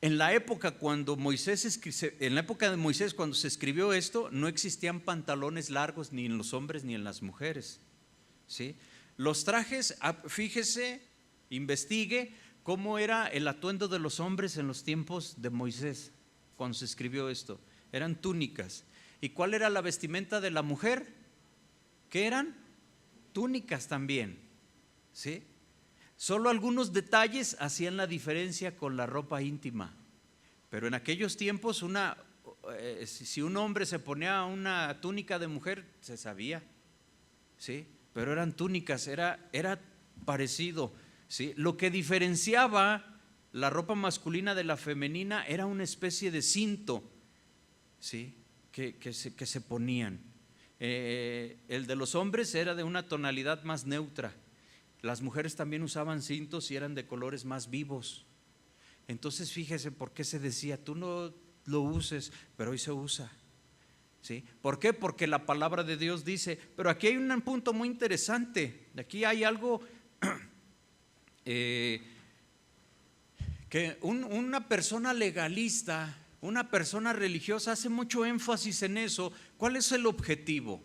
En la época cuando en la época de Moisés, cuando se escribió esto, no existían pantalones largos ni en los hombres ni en las mujeres, ¿sí? Los trajes, fíjese, investigue cómo era el atuendo de los hombres en los tiempos de Moisés, cuando se escribió esto. Eran túnicas. ¿Y cuál era la vestimenta de la mujer? ¿Qué eran? Túnicas también, ¿sí? Solo algunos detalles hacían la diferencia con la ropa íntima. Pero en aquellos tiempos si un hombre se ponía una túnica de mujer, se sabía, ¿sí? Pero eran túnicas, era parecido, ¿sí? Lo que diferenciaba la ropa masculina de la femenina era una especie de cinto, ¿sí? que se ponían. El de los hombres era de una tonalidad más neutra. Las mujeres también usaban cintos y eran de colores más vivos. Entonces fíjese por qué se decía: tú no lo uses, pero hoy se usa, ¿sí? ¿Por qué? Porque la palabra de Dios dice. Pero aquí hay un punto muy interesante. Aquí hay algo que una persona legalista, una persona religiosa hace mucho énfasis en eso. ¿Cuál es el objetivo?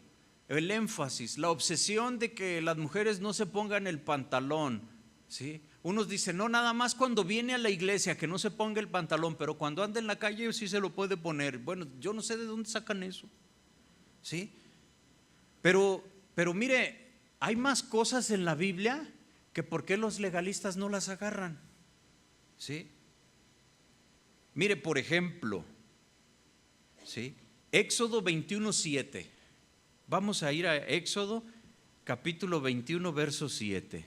El énfasis, la obsesión de que las mujeres no se pongan el pantalón, ¿sí? Unos dicen: no, nada más cuando viene a la iglesia que no se ponga el pantalón, pero cuando anda en la calle sí se lo puede poner. Bueno, yo no sé de dónde sacan eso, ¿sí? Pero mire, hay más cosas en la Biblia que por qué los legalistas no las agarran, ¿sí? Mire, por ejemplo, ¿sí? Éxodo 21:7. Vamos a ir a Éxodo capítulo 21, verso 7.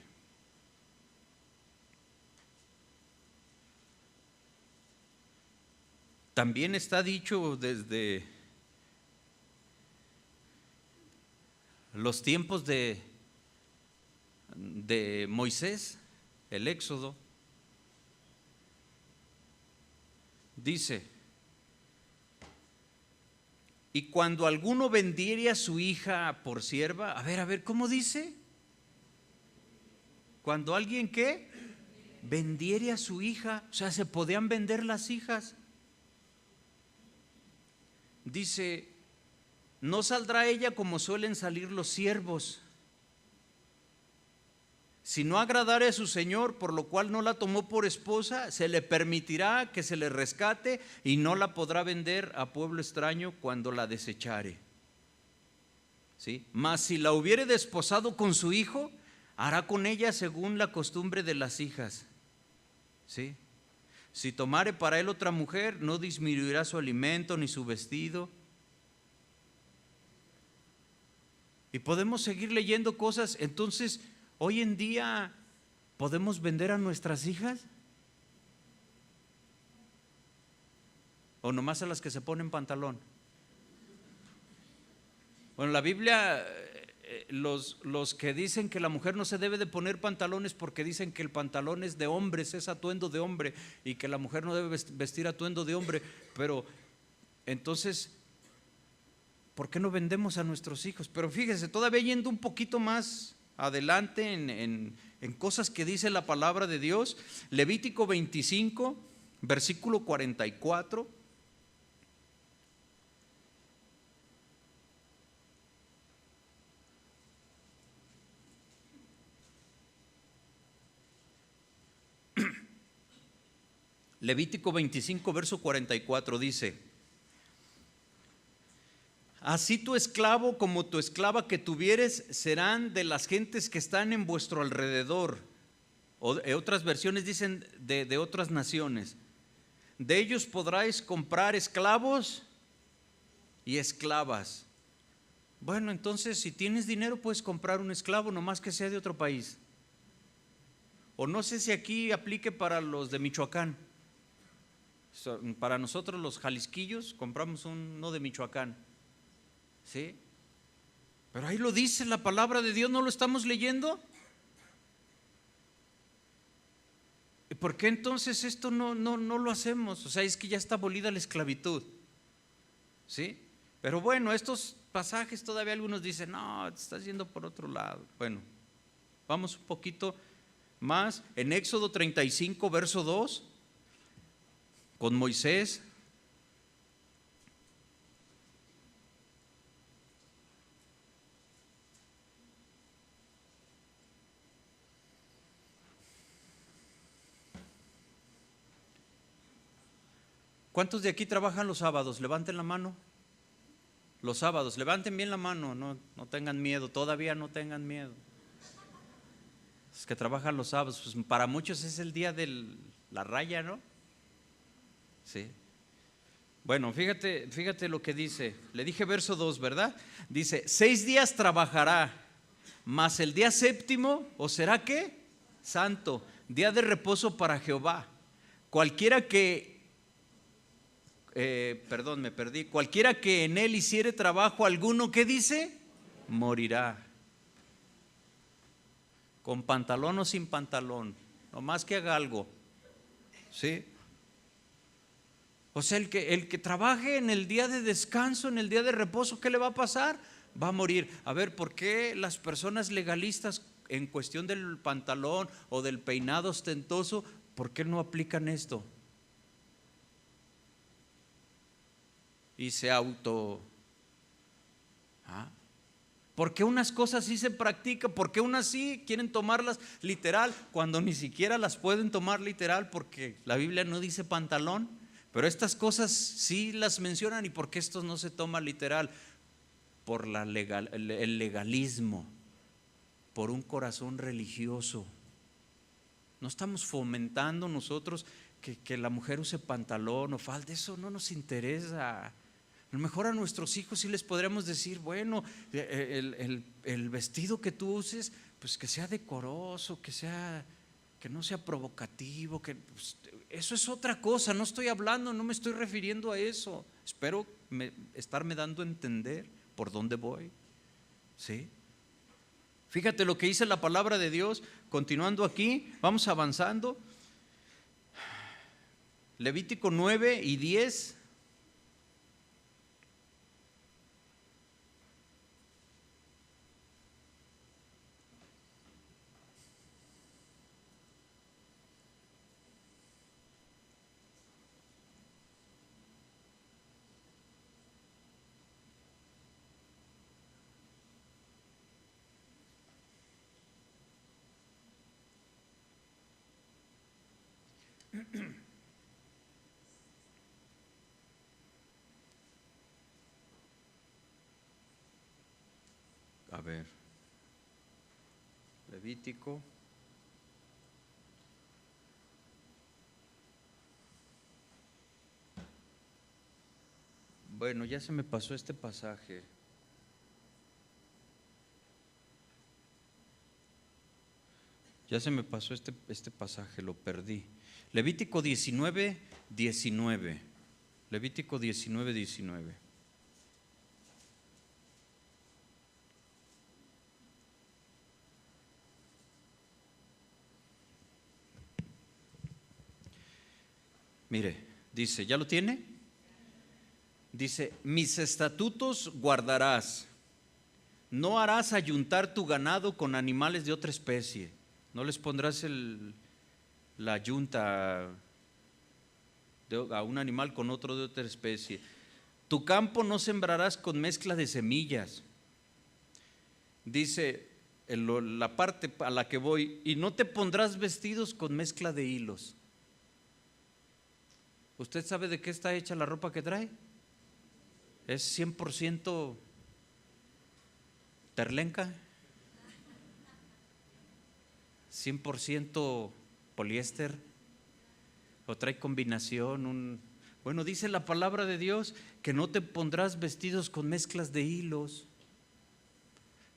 También está dicho desde los tiempos de Moisés, el Éxodo. Dice: y cuando alguno vendiere a su hija por sierva, a ver, ¿cómo dice? Cuando alguien, ¿qué? Vendiere a su hija, o sea, se podían vender las hijas. Dice: no saldrá ella como suelen salir los siervos, si no agradare a su señor, por lo cual no la tomó por esposa, se le permitirá que se le rescate y no la podrá vender a pueblo extraño cuando la desechare, ¿sí? Mas si la hubiere desposado con su hijo, hará con ella según la costumbre de las hijas, ¿sí? Si tomare para él otra mujer, no disminuirá su alimento ni su vestido. Y podemos seguir leyendo cosas. Entonces, hoy en día, ¿podemos vender a nuestras hijas? ¿O nomás a las que se ponen pantalón? Bueno, la Biblia, los que dicen que la mujer no se debe de poner pantalones porque dicen que el pantalón es de hombres, es atuendo de hombre, y que la mujer no debe vestir atuendo de hombre. Pero entonces, ¿por qué no vendemos a nuestros hijos? Pero fíjese, todavía yendo un poquito más adelante en cosas que dice la palabra de Dios, Levítico 25, versículo 44. Levítico 25, verso 44 dice: así tu esclavo como tu esclava que tuvieres serán de las gentes que están en vuestro alrededor. Otras versiones dicen de otras naciones. De ellos podráis comprar esclavos y esclavas. Bueno, entonces si tienes dinero puedes comprar un esclavo, nomás que sea de otro país. O no sé si aquí aplique para los de Michoacán. Para nosotros los jalisquillos compramos uno de Michoacán, ¿sí? Pero ahí lo dice la palabra de Dios, ¿no lo estamos leyendo? ¿Y por qué entonces esto no lo hacemos? O sea, es que ya está abolida la esclavitud, ¿sí? Pero bueno, estos pasajes todavía algunos dicen, no, te estás yendo por otro lado. Bueno, vamos un poquito más. En Éxodo 35, verso 2, con Moisés. ¿Cuántos de aquí trabajan los sábados? Levanten la mano. Los sábados, levanten bien la mano, no tengan miedo, todavía no tengan miedo. Los que trabajan los sábados, pues para muchos es el día de la raya, ¿no? Sí. Bueno, fíjate lo que dice. Le dije verso 2, ¿verdad? Dice, 6 días trabajará, mas el día séptimo, ¿o será qué? Santo, día de reposo para Jehová. Cualquiera que me perdí. Cualquiera que en él hiciere trabajo alguno, ¿qué dice? Morirá. Con pantalón o sin pantalón, nomás que haga algo, ¿sí? O sea, el que trabaje en el día de descanso, en el día de reposo, ¿qué le va a pasar? Va a morir. A ver, ¿por qué las personas legalistas en cuestión del pantalón o del peinado ostentoso, por qué no aplican esto? Y se ¿por qué unas cosas sí se practican? ¿Por qué unas sí quieren tomarlas literal cuando ni siquiera las pueden tomar literal porque la Biblia no dice pantalón? Pero estas cosas sí las mencionan. ¿Y por qué estos no se toma literal? Por el legalismo, por un corazón religioso. No estamos fomentando nosotros que la mujer use pantalón o falda, eso no nos interesa. A lo mejor a nuestros hijos sí les podríamos decir, bueno, el vestido que tú uses, pues que sea decoroso, que no sea provocativo, pues, eso es otra cosa. No me estoy refiriendo a eso. Espero estarme dando a entender por dónde voy, ¿sí? Fíjate lo que dice la palabra de Dios. Continuando aquí, vamos avanzando. Levítico 9 y 10. A ver, Levítico. Bueno, ya se me pasó este pasaje. Ya se me pasó este pasaje, lo perdí. Levítico 19, 19. Levítico 19, 19. Mire, dice, ¿ya lo tiene? Dice, mis estatutos guardarás, no harás ayuntar tu ganado con animales de otra especie, no les pondrás la yunta a un animal con otro de otra especie. Tu campo no sembrarás con mezcla de semillas. Dice la parte a la que voy, y no te pondrás vestidos con mezcla de hilos. ¿Usted sabe de qué está hecha la ropa que trae? Es 100% terlenca, 100% poliéster, o trae combinación. Bueno, dice la palabra de Dios que no te pondrás vestidos con mezclas de hilos.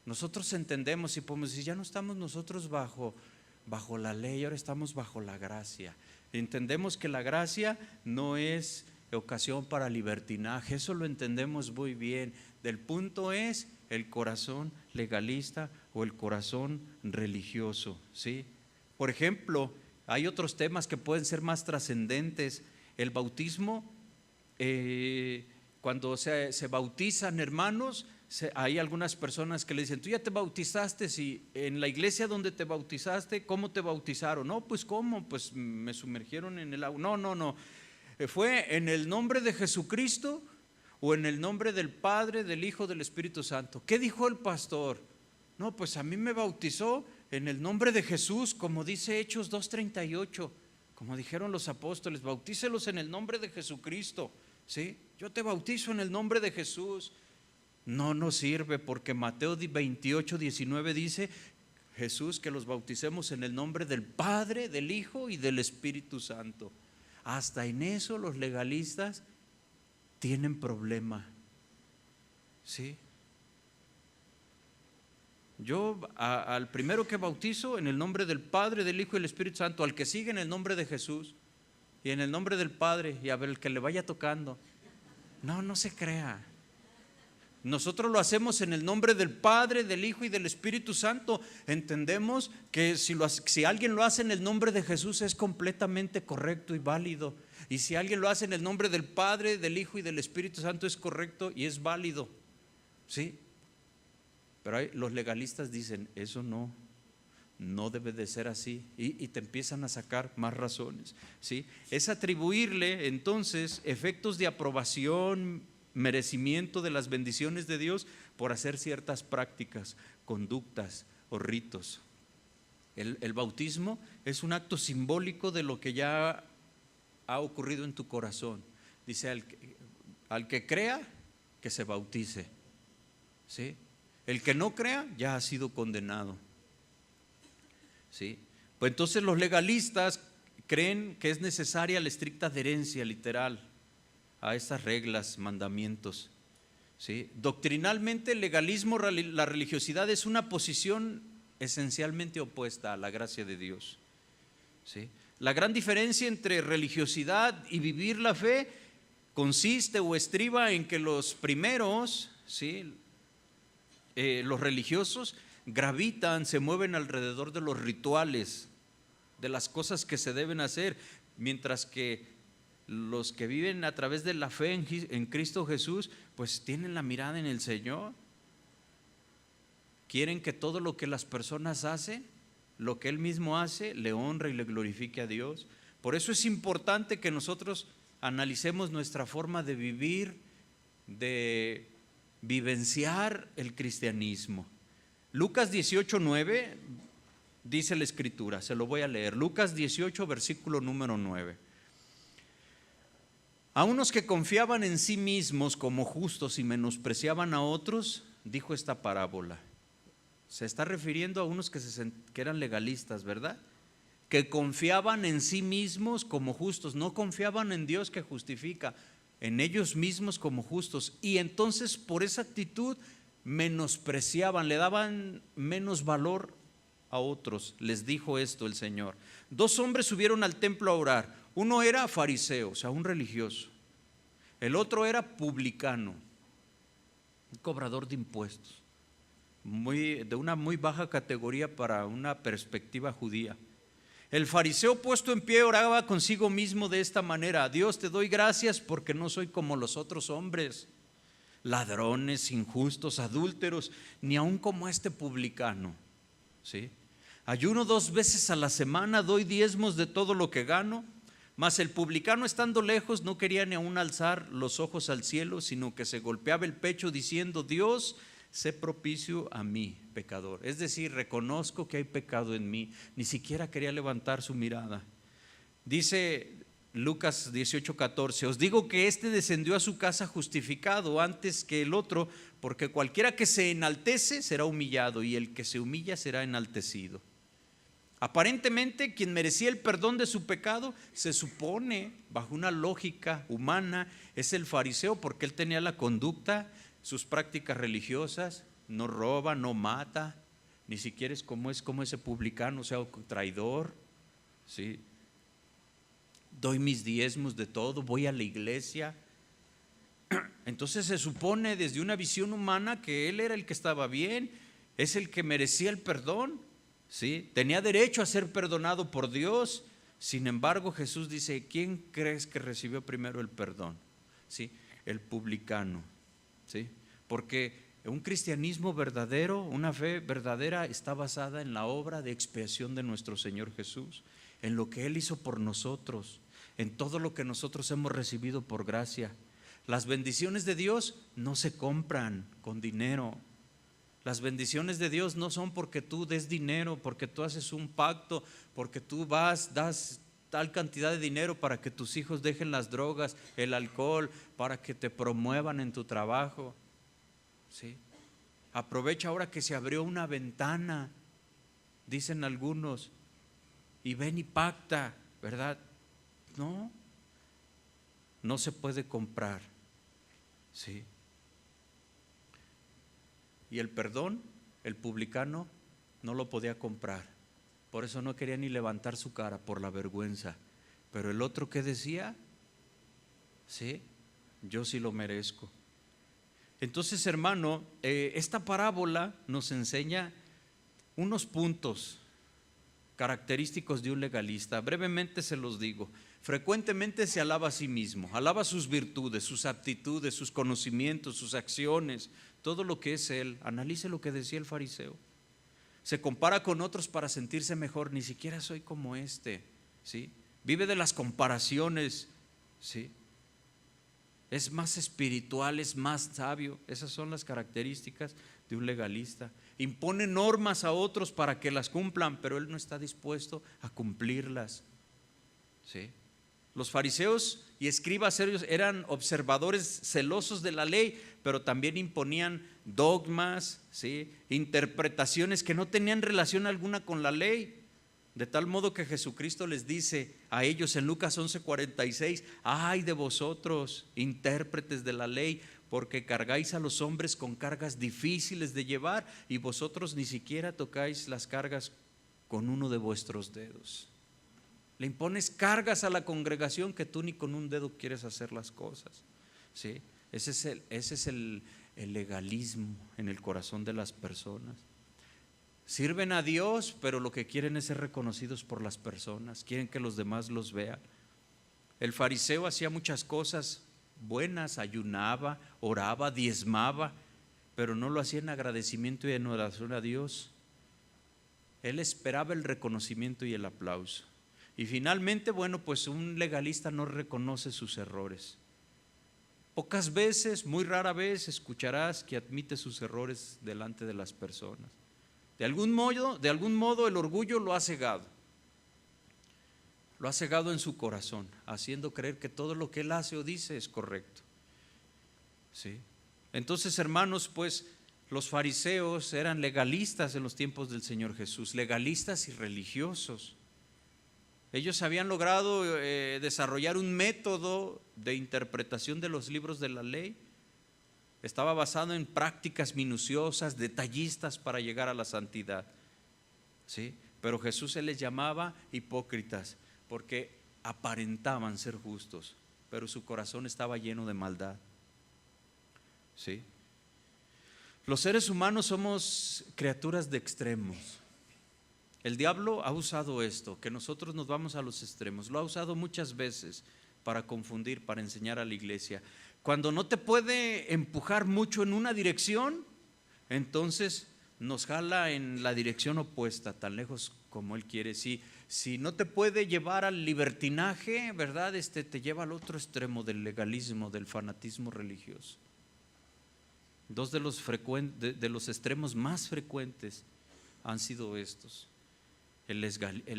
Nosotros entendemos y podemos decir, ya no estamos nosotros bajo la ley, ahora estamos bajo la gracia. Entendemos que la gracia no es ocasión para libertinaje, eso lo entendemos muy bien. Del punto es el corazón legalista o el corazón religioso, ¿sí? Por ejemplo, hay otros temas que pueden ser más trascendentes. El bautismo, cuando se bautizan hermanos, hay algunas personas que le dicen, tú ya te bautizaste, si en la iglesia donde te bautizaste, ¿cómo te bautizaron? No, pues ¿cómo? Pues me sumergieron en el agua. No, fue en el nombre de Jesucristo o en el nombre del Padre, del Hijo, del Espíritu Santo. ¿Qué dijo el pastor? No, pues a mí me bautizó en el nombre de Jesús, como dice Hechos 2:38, como dijeron los apóstoles, bautícelos en el nombre de Jesucristo, ¿sí? Yo te bautizo en el nombre de Jesús. No nos sirve, porque Mateo 28:19 dice, Jesús, que los bauticemos en el nombre del Padre, del Hijo y del Espíritu Santo. Hasta en eso los legalistas tienen problema, ¿sí? Yo al primero que bautizo en el nombre del Padre, del Hijo y del Espíritu Santo, al que sigue en el nombre de Jesús y en el nombre del Padre, y a ver el que le vaya tocando. No se crea. Nosotros lo hacemos en el nombre del Padre, del Hijo y del Espíritu Santo. Entendemos que si alguien lo hace en el nombre de Jesús es completamente correcto y válido. Y si alguien lo hace en el nombre del Padre, del Hijo y del Espíritu Santo es correcto y es válido, ¿sí? Pero los legalistas dicen, eso no debe de ser así, y te empiezan a sacar más razones, ¿sí? Es atribuirle entonces efectos de aprobación, merecimiento de las bendiciones de Dios por hacer ciertas prácticas, conductas o ritos. El bautismo es un acto simbólico de lo que ya ha ocurrido en tu corazón. Dice, al que crea, que se bautice, ¿sí? El que no crea ya ha sido condenado, ¿sí? Pues entonces los legalistas creen que es necesaria la estricta adherencia literal a estas reglas, mandamientos, ¿sí? Doctrinalmente el legalismo, la religiosidad es una posición esencialmente opuesta a la gracia de Dios, ¿sí? La gran diferencia entre religiosidad y vivir la fe consiste o estriba en que los primeros, ¿sí? Los religiosos gravitan, se mueven alrededor de los rituales, de las cosas que se deben hacer, mientras que los que viven a través de la fe en Cristo Jesús, pues tienen la mirada en el Señor. Quieren que todo lo que las personas hacen, lo que Él mismo hace, le honre y le glorifique a Dios. Por eso es importante que nosotros analicemos nuestra forma de vivir, de vivenciar el cristianismo. Lucas 18:9 dice la Escritura, se lo voy a leer. Lucas 18, versículo número 9. A unos que confiaban en sí mismos como justos y menospreciaban a otros, dijo esta parábola. Se está refiriendo a unos que eran legalistas, ¿verdad? Que confiaban en sí mismos como justos, no confiaban en Dios que justifica, en ellos mismos como justos. Y entonces por esa actitud menospreciaban, le daban menos valor a otros. Les dijo esto el Señor. 2 hombres subieron al templo a orar. Uno era fariseo, o sea, un religioso. El otro era publicano, un cobrador de impuestos, de una muy baja categoría para una perspectiva judía. El fariseo puesto en pie oraba consigo mismo de esta manera: Dios, te doy gracias porque no soy como los otros hombres, ladrones, injustos, adúlteros, ni aun como este publicano. ¿Sí? Ayuno 2 veces a la semana, doy diezmos de todo lo que gano. Mas el publicano, estando lejos, no quería ni aun alzar los ojos al cielo, sino que se golpeaba el pecho diciendo: Dios, sé propicio a mí, pecador. Es decir, reconozco que hay pecado en mí. Ni siquiera quería levantar su mirada. Dice Lucas 18:14: os digo que este descendió a su casa justificado antes que el otro, porque cualquiera que se enaltece será humillado, y el que se humilla será enaltecido. Aparentemente, quien merecía el perdón de su pecado, se supone, bajo una lógica humana, es el fariseo, porque él tenía la conducta, sus prácticas religiosas, no roba, no mata, ni siquiera es como ese publicano, o sea, traidor. ¿Sí? Doy mis diezmos de todo, voy a la iglesia. Entonces se supone desde una visión humana que él era el que estaba bien, es el que merecía el perdón. ¿Sí? Tenía derecho a ser perdonado por Dios. Sin embargo, Jesús dice: ¿quién crees que recibió primero el perdón? ¿Sí? El publicano. ¿Sí? Porque un cristianismo verdadero, una fe verdadera, está basada en la obra de expiación de nuestro Señor Jesús, en lo que Él hizo por nosotros, en todo lo que nosotros hemos recibido por gracia. Las bendiciones de Dios no se compran con dinero. Las bendiciones de Dios no son porque tú des dinero, porque tú haces un pacto, porque tú das tal cantidad de dinero para que tus hijos dejen las drogas, el alcohol, para que te promuevan en tu trabajo. ¿Sí? Aprovecha ahora que se abrió una ventana, dicen algunos, y ven y pacta, ¿verdad? No se puede comprar. ¿Sí? Y el perdón, el publicano no lo podía comprar. Por eso no quería ni levantar su cara por la vergüenza. Pero el otro, ¿qué decía? Sí, yo sí lo merezco. Entonces, hermano, esta parábola nos enseña unos puntos característicos de un legalista. Brevemente se los digo. Frecuentemente se alaba a sí mismo, alaba sus virtudes, sus aptitudes, sus conocimientos, sus acciones, todo lo que es él. Analice lo que decía el fariseo. Se compara con otros para sentirse mejor. Ni siquiera soy como este. ¿Sí? Vive de las comparaciones. ¿Sí? Es más espiritual, es más sabio. Esas son las características de un legalista. Impone normas a otros para que las cumplan, pero él no está dispuesto a cumplirlas. ¿Sí? Los fariseos y escribas eran observadores celosos de la ley, pero también imponían dogmas, ¿sí? Interpretaciones que no tenían relación alguna con la ley. De tal modo que Jesucristo les dice a ellos en Lucas 11:46: ay de vosotros, intérpretes de la ley, porque cargáis a los hombres con cargas difíciles de llevar, y vosotros ni siquiera tocáis las cargas con uno de vuestros dedos. Le impones cargas a la congregación que tú ni con un dedo quieres hacer las cosas. ¿Sí? Ese es el legalismo en el corazón de las personas. Sirven a Dios, pero lo que quieren es ser reconocidos por las personas, quieren que los demás los vean. El fariseo hacía muchas cosas buenas, ayunaba, oraba, diezmaba, pero no lo hacía en agradecimiento y en oración a Dios. Él esperaba el reconocimiento y el aplauso. Y finalmente, bueno, pues un legalista no reconoce sus errores. Pocas veces, muy rara vez, escucharás que admite sus errores delante de las personas. De algún modo el orgullo lo ha cegado. Lo ha cegado en su corazón, haciendo creer que todo lo que él hace o dice es correcto. ¿Sí? Entonces, hermanos, pues los fariseos eran legalistas en los tiempos del Señor Jesús, legalistas y religiosos. Ellos habían logrado desarrollar un método de interpretación de los libros de la ley. Estaba basado en prácticas minuciosas, detallistas para llegar a la santidad. ¿Sí? Pero Jesús se les llamaba hipócritas porque aparentaban ser justos, pero su corazón estaba lleno de maldad. ¿Sí? Los seres humanos somos criaturas de extremos. El diablo ha usado esto, que nosotros nos vamos a los extremos, lo ha usado muchas veces para confundir, para enseñar a la iglesia. Cuando no te puede empujar mucho en una dirección, entonces nos jala en la dirección opuesta, tan lejos como él quiere. Si no te puede llevar al libertinaje, ¿verdad? Te lleva al otro extremo del legalismo, del fanatismo religioso. Dos de los extremos más frecuentes han sido estos: el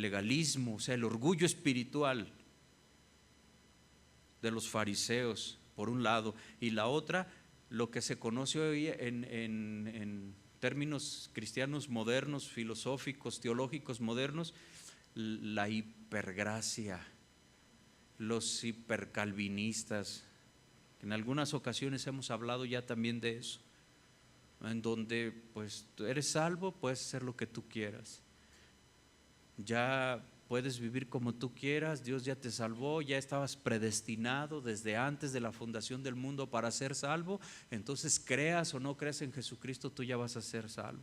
legalismo, o sea, el orgullo espiritual de los fariseos, por un lado, y la otra, lo que se conoce hoy en términos cristianos modernos, filosóficos, teológicos modernos, la hipergracia, los hipercalvinistas. En algunas ocasiones hemos hablado ya también de eso, en donde pues tú eres salvo, puedes hacer lo que tú quieras, ya puedes vivir como tú quieras, Dios ya te salvó, ya estabas predestinado desde antes de la fundación del mundo para ser salvo, entonces creas o no creas en Jesucristo, tú ya vas a ser salvo.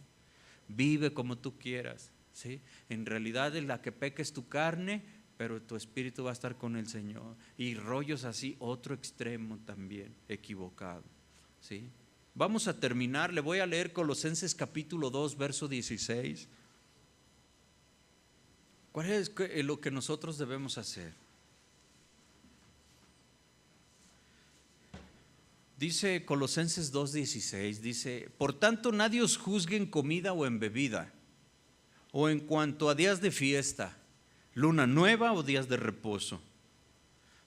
Vive como tú quieras, ¿sí? En realidad la que peca es tu carne, pero tu espíritu va a estar con el Señor. Y rollos así, otro extremo también equivocado, ¿sí? Vamos a terminar, le voy a leer Colosenses capítulo 2, verso 16. ¿Cuál es lo que nosotros debemos hacer? Dice Colosenses 2:16, dice: por tanto nadie os juzgue en comida o en bebida, o en cuanto a días de fiesta, luna nueva o días de reposo,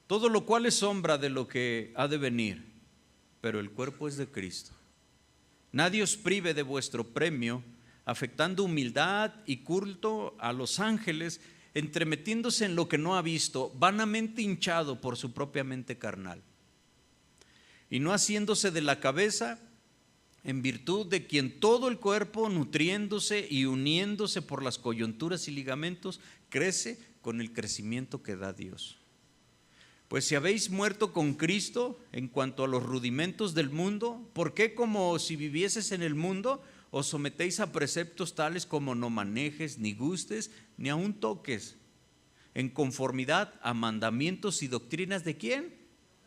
todo lo cual es sombra de lo que ha de venir, pero el cuerpo es de Cristo. Nadie os prive de vuestro premio, afectando humildad y culto a los ángeles, entremetiéndose en lo que no ha visto, vanamente hinchado por su propia mente carnal, y no haciéndose de la cabeza, en virtud de quien todo el cuerpo, nutriéndose y uniéndose por las coyunturas y ligamentos, crece con el crecimiento que da Dios. Pues si habéis muerto con Cristo en cuanto a los rudimentos del mundo, ¿por qué, como si vivieses en el mundo, os sometéis a preceptos tales como no manejes, ni gustes, ni aun toques, en conformidad a mandamientos y doctrinas de quién?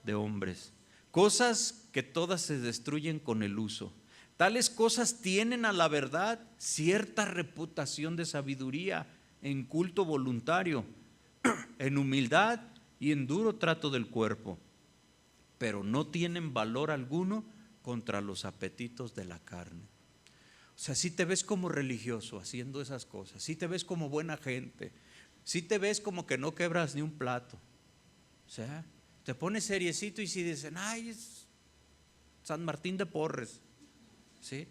De hombres, cosas que todas se destruyen con el uso? Tales cosas tienen a la verdad cierta reputación de sabiduría, en culto voluntario, en humildad y en duro trato del cuerpo, pero no tienen valor alguno contra los apetitos de la carne. O sea, si te ves como religioso haciendo esas cosas, si te ves como buena gente, si te ves como que no quebras ni un plato, o sea, te pones seriecito y si dicen, ay, es San Martín de Porres, ¿sí?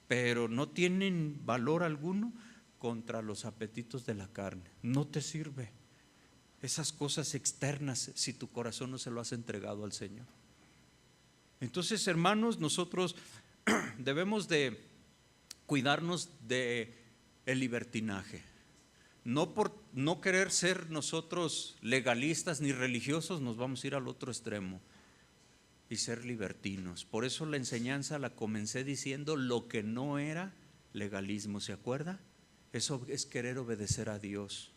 Pero no tienen valor alguno contra los apetitos de la carne. No te sirve esas cosas externas si tu corazón no se lo has entregado al Señor. Entonces, hermanos, nosotros debemos de cuidarnos de el libertinaje. No por no querer ser nosotros legalistas ni religiosos, nos vamos a ir al otro extremo y ser libertinos. Por eso la enseñanza la comencé diciendo lo que no era legalismo, ¿se acuerda? Eso es querer obedecer a Dios,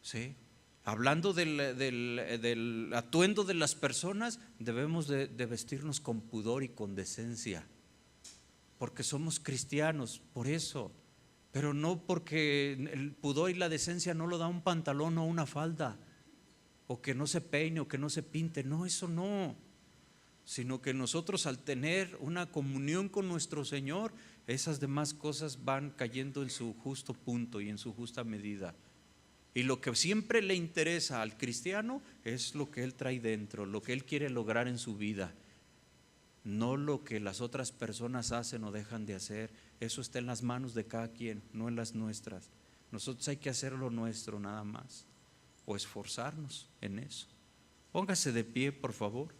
¿sí? Hablando del atuendo de las personas, debemos de vestirnos con pudor y con decencia, porque somos cristianos, por eso. Pero no porque el pudor y la decencia no lo da un pantalón o una falda, o que no se peine o que no se pinte, no, eso no. Sino que nosotros, al tener una comunión con nuestro Señor, esas demás cosas van cayendo en su justo punto y en su justa medida. Y lo que siempre le interesa al cristiano es lo que él trae dentro, lo que él quiere lograr en su vida, no lo que las otras personas hacen o dejan de hacer. Eso está en las manos de cada quien, no en las nuestras. Nosotros hay que hacer lo nuestro nada más, o esforzarnos en eso. Póngase de pie, por favor.